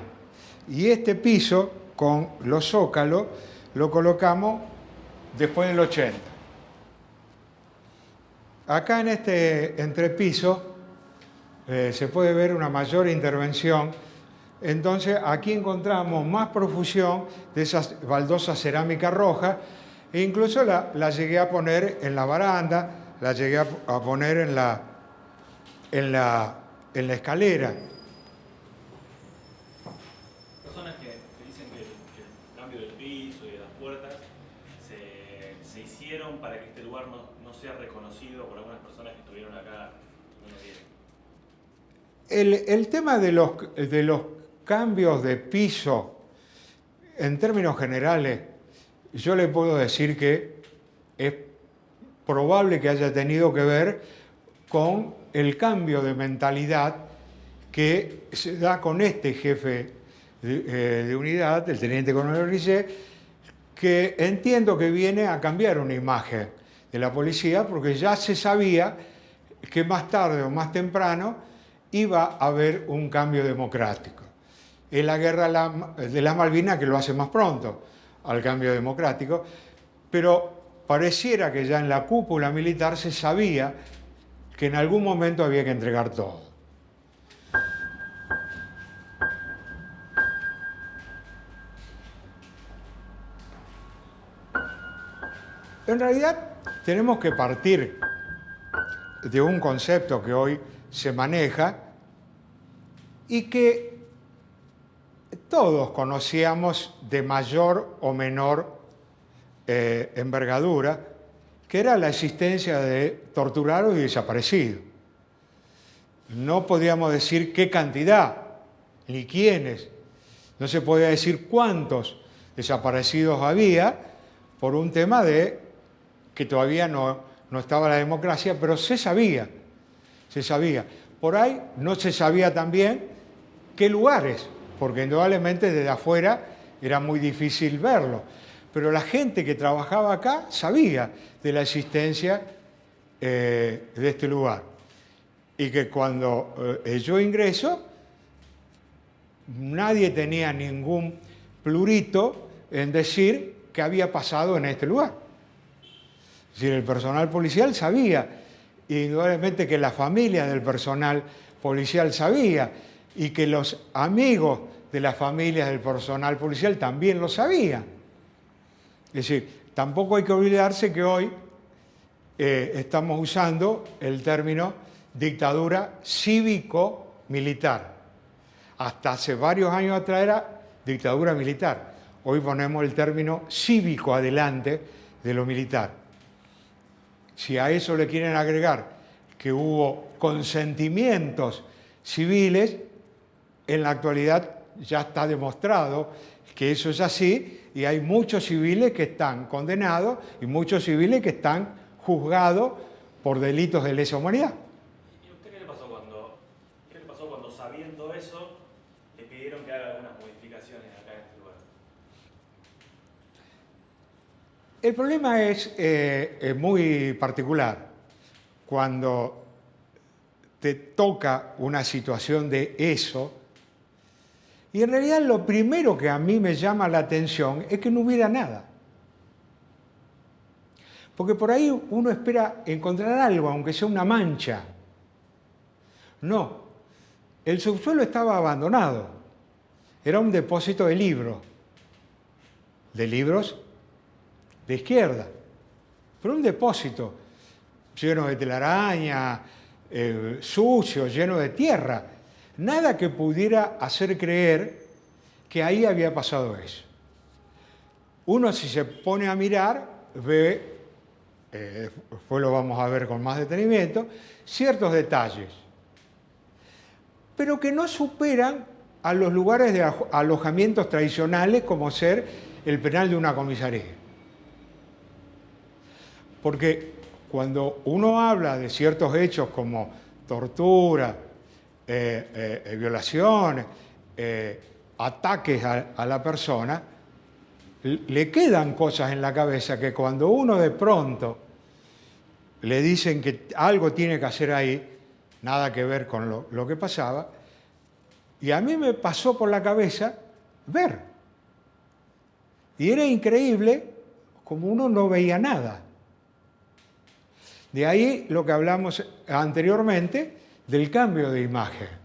Y este piso con los zócalos lo colocamos después del 80. Acá en este entrepiso se puede ver una mayor intervención. Entonces aquí encontramos más profusión de esas baldosas cerámicas rojas. E incluso la llegué a poner en la baranda, la llegué a poner en la escalera. Personas que dicen que el cambio del piso y de las puertas se hicieron para que este lugar no sea reconocido por algunas personas que estuvieron acá unos días. El tema de los cambios de piso, en términos generales, yo le puedo decir que es probable que haya tenido que ver con el cambio de mentalidad que se da con este jefe de unidad, el teniente coronel Rizet, que entiendo que viene a cambiar una imagen de la policía porque ya se sabía que más tarde o más temprano iba a haber un cambio democrático. Es la guerra de las Malvinas que lo hace más pronto al cambio democrático, pero pareciera que ya en la cúpula militar se sabía que en algún momento había que entregar todo. En realidad tenemos que partir de un concepto que hoy se maneja y que todos conocíamos de mayor o menor envergadura, que era la existencia de torturados y desaparecidos. No podíamos decir qué cantidad, ni quiénes, no se podía decir cuántos desaparecidos había por un tema de que todavía no estaba la democracia, pero se sabía. Por ahí no se sabía también qué lugares, porque indudablemente desde afuera era muy difícil verlo. Pero la gente que trabajaba acá sabía de la existencia de este lugar. y que cuando yo ingreso, nadie tenía ningún plurito en decir qué había pasado en este lugar. Es decir, el personal policial sabía, indudablemente que la familia del personal policial sabía, y que los amigos de las familias del personal policial también lo sabían. Es decir, tampoco hay que olvidarse que hoy estamos usando el término dictadura cívico-militar. Hasta hace varios años atrás era dictadura militar. Hoy ponemos el término cívico adelante de lo militar. Si a eso le quieren agregar que hubo consentimientos civiles, en la actualidad ya está demostrado que eso es así, y hay muchos civiles que están condenados y muchos civiles que están juzgados por delitos de lesa humanidad. ¿Y usted qué le pasó cuando sabiendo eso le pidieron que haga algunas modificaciones acá en este lugar? El problema es muy particular. Cuando te toca una situación de eso, y en realidad lo primero que a mí me llama la atención es que no hubiera nada. Porque por ahí uno espera encontrar algo, aunque sea una mancha. No, el subsuelo estaba abandonado. Era un depósito de libros de izquierda, pero un depósito lleno de telaraña, sucio, lleno de tierra. Nada que pudiera hacer creer que ahí había pasado eso. Uno, si se pone a mirar, ve, después lo vamos a ver con más detenimiento, ciertos detalles, pero que no superan a los lugares de alojamientos tradicionales como ser el penal de una comisaría. Porque cuando uno habla de ciertos hechos como tortura, violaciones, ataques a la persona, le quedan cosas en la cabeza que cuando uno de pronto le dicen que algo tiene que hacer ahí, nada que ver con lo que pasaba, y a mí me pasó por la cabeza ver. Y era increíble como uno no veía nada. De ahí lo que hablamos anteriormente del cambio de imagen.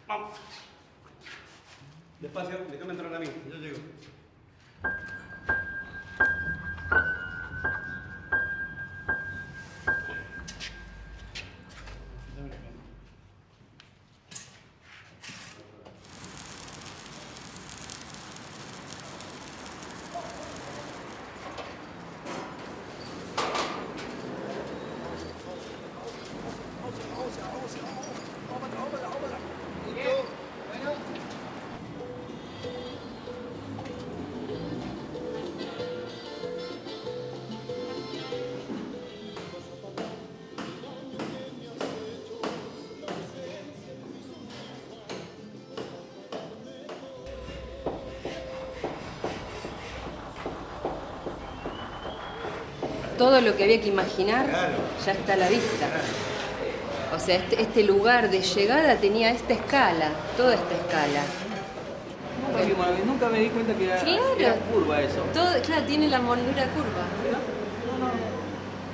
Vamos. Despacio, déjame entrar a mí, yo llego. Todo lo que había que imaginar ya está a la vista. O sea, este lugar de llegada tenía esta escala, toda esta escala. Nunca me di cuenta que era curva eso. Todo, claro, tiene la moldura curva.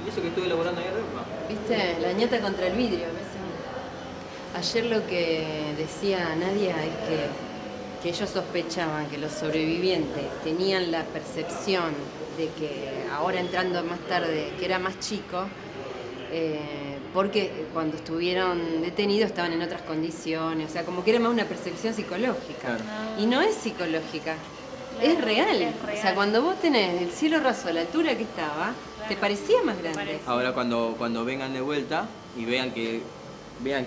Y eso que estuve elaborando ahí arriba. ¿Viste? La ñata contra el vidrio. Ayer lo que decía Nadia es que que ellos sospechaban que los sobrevivientes tenían la percepción de que ahora entrando más tarde, que era más chico, porque cuando estuvieron detenidos estaban en otras condiciones, o sea, como que era más una percepción psicológica. Claro. Y no es psicológica, es real. O sea, cuando vos tenés el cielo raso a la altura que estaba, te parecía más grande. Ahora cuando vengan de vuelta y vean que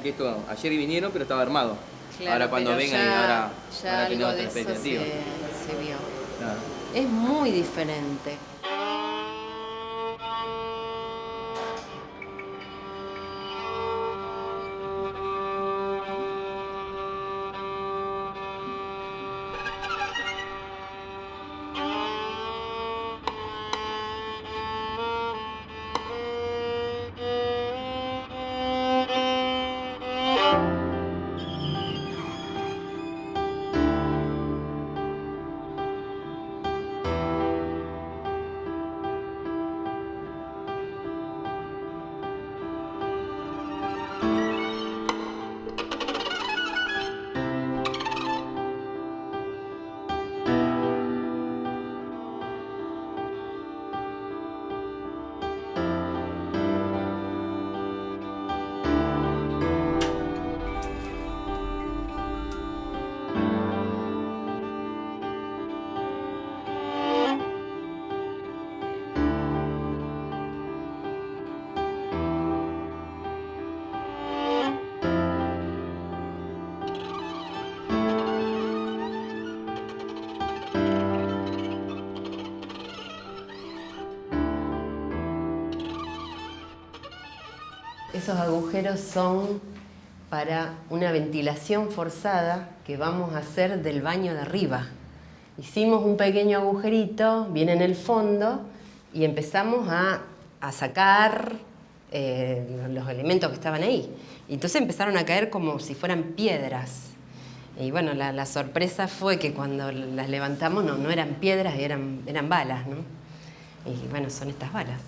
esto, ayer vinieron pero estaba armado. Claro, ahora cuando pero vengan ya, y ahora ya van a tener algo otra de eso expectativa. se vio. Claro. Es muy diferente. Esos agujeros son para una ventilación forzada que vamos a hacer del baño de arriba. Hicimos un pequeño agujerito, bien en el fondo, y empezamos a sacar los elementos que estaban ahí. Y entonces empezaron a caer como si fueran piedras. Y bueno, la sorpresa fue que cuando las levantamos no eran piedras, eran balas, ¿no? Y bueno, son estas balas.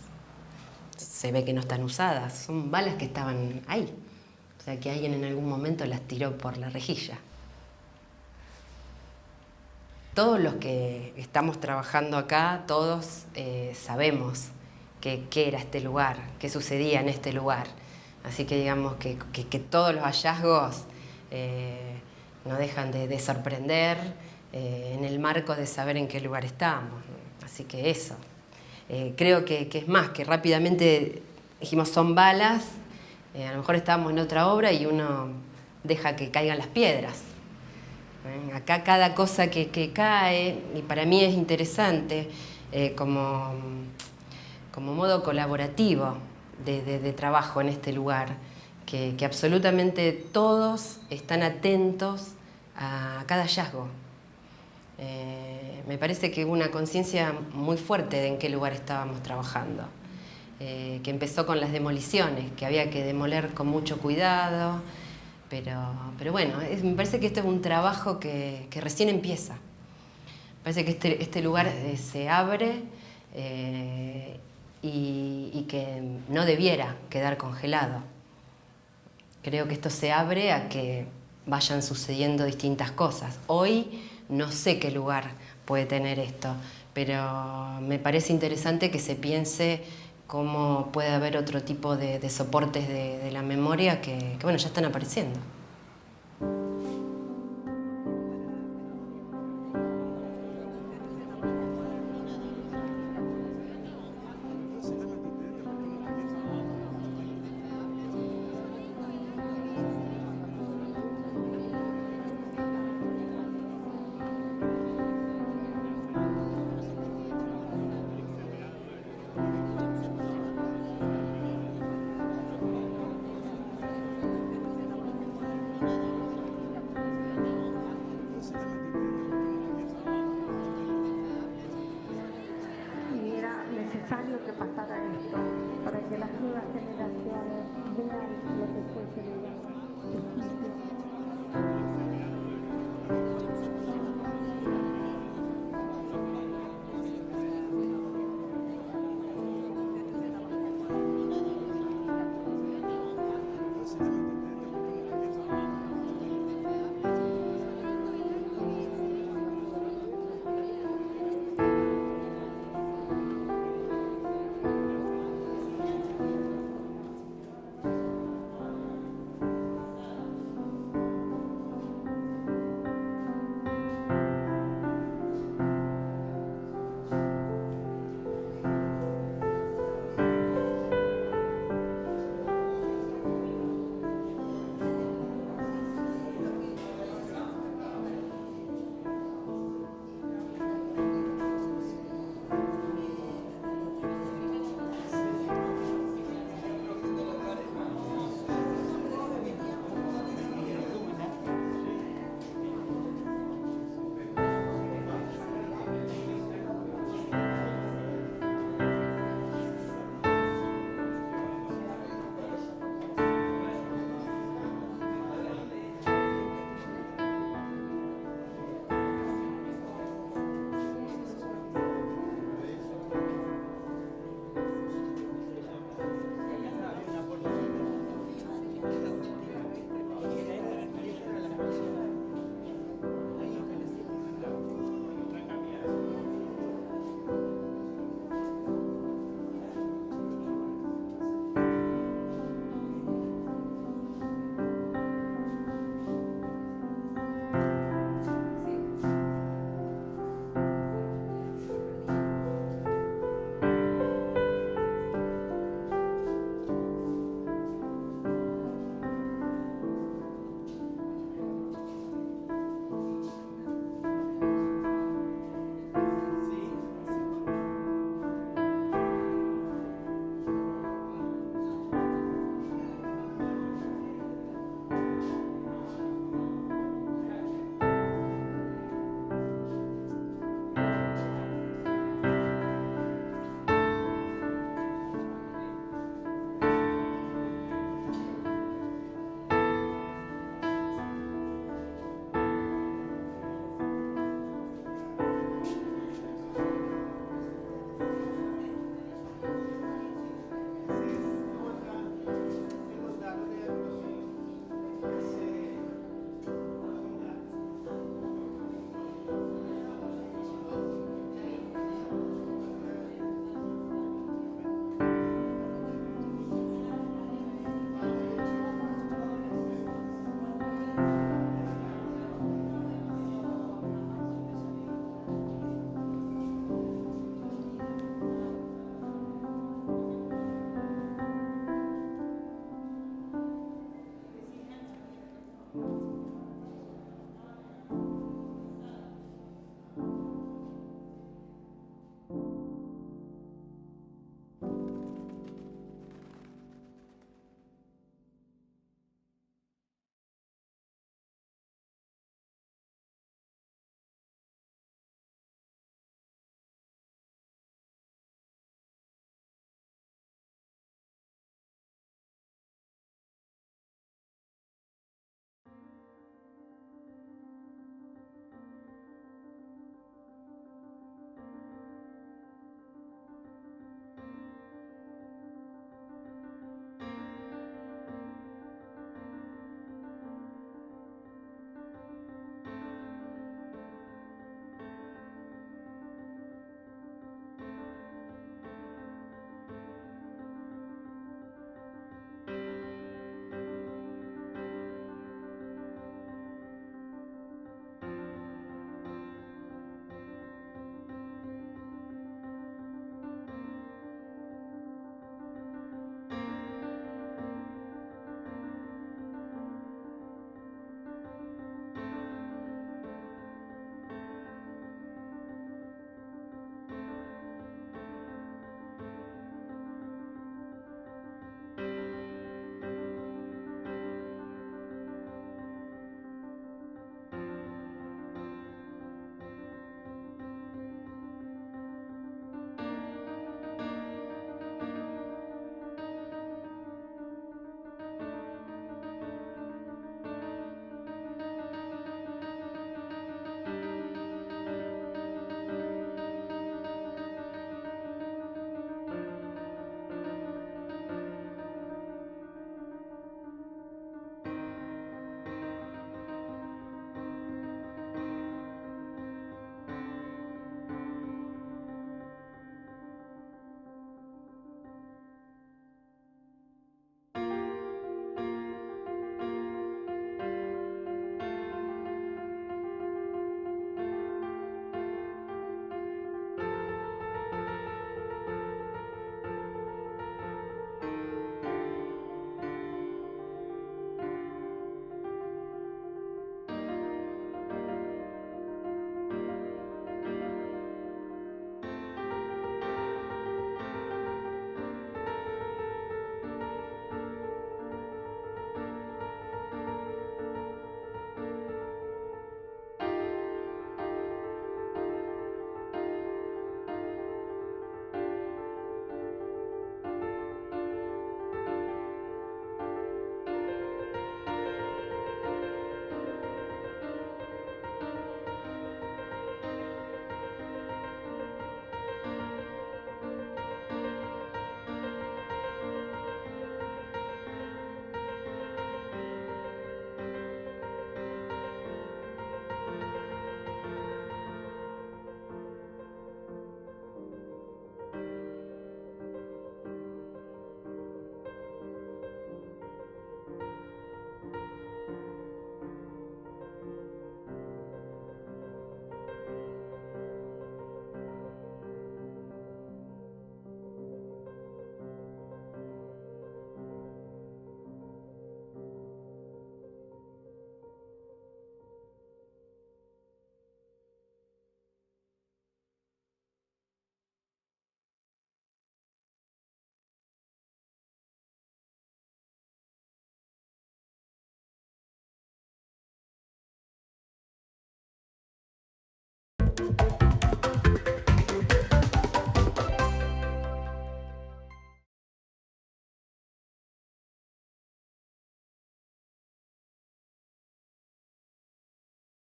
Se ve que no están usadas, son balas que estaban ahí. O sea, que alguien en algún momento las tiró por la rejilla. Todos los que estamos trabajando acá, todos sabemos qué era este lugar, qué sucedía en este lugar. Así que digamos que todos los hallazgos no dejan de sorprender en el marco de saber en qué lugar estamos. Así que eso. Creo que es más, que rápidamente dijimos son balas, a lo mejor estábamos en otra obra y uno deja que caigan las piedras. Acá cada cosa que cae, y para mí es interesante como modo colaborativo de trabajo en este lugar, que absolutamente todos están atentos a cada hallazgo. Me parece que hubo una conciencia muy fuerte de en qué lugar estábamos trabajando, que empezó con las demoliciones, que había que demoler con mucho cuidado, pero bueno, me parece que este es un trabajo que recién empieza. Me parece que este lugar se abre y que no debiera quedar congelado. Creo que esto se abre a que vayan sucediendo distintas cosas. Hoy no sé qué lugar puede tener esto, pero me parece interesante que se piense cómo puede haber otro tipo de soportes de la memoria que bueno, ya están apareciendo.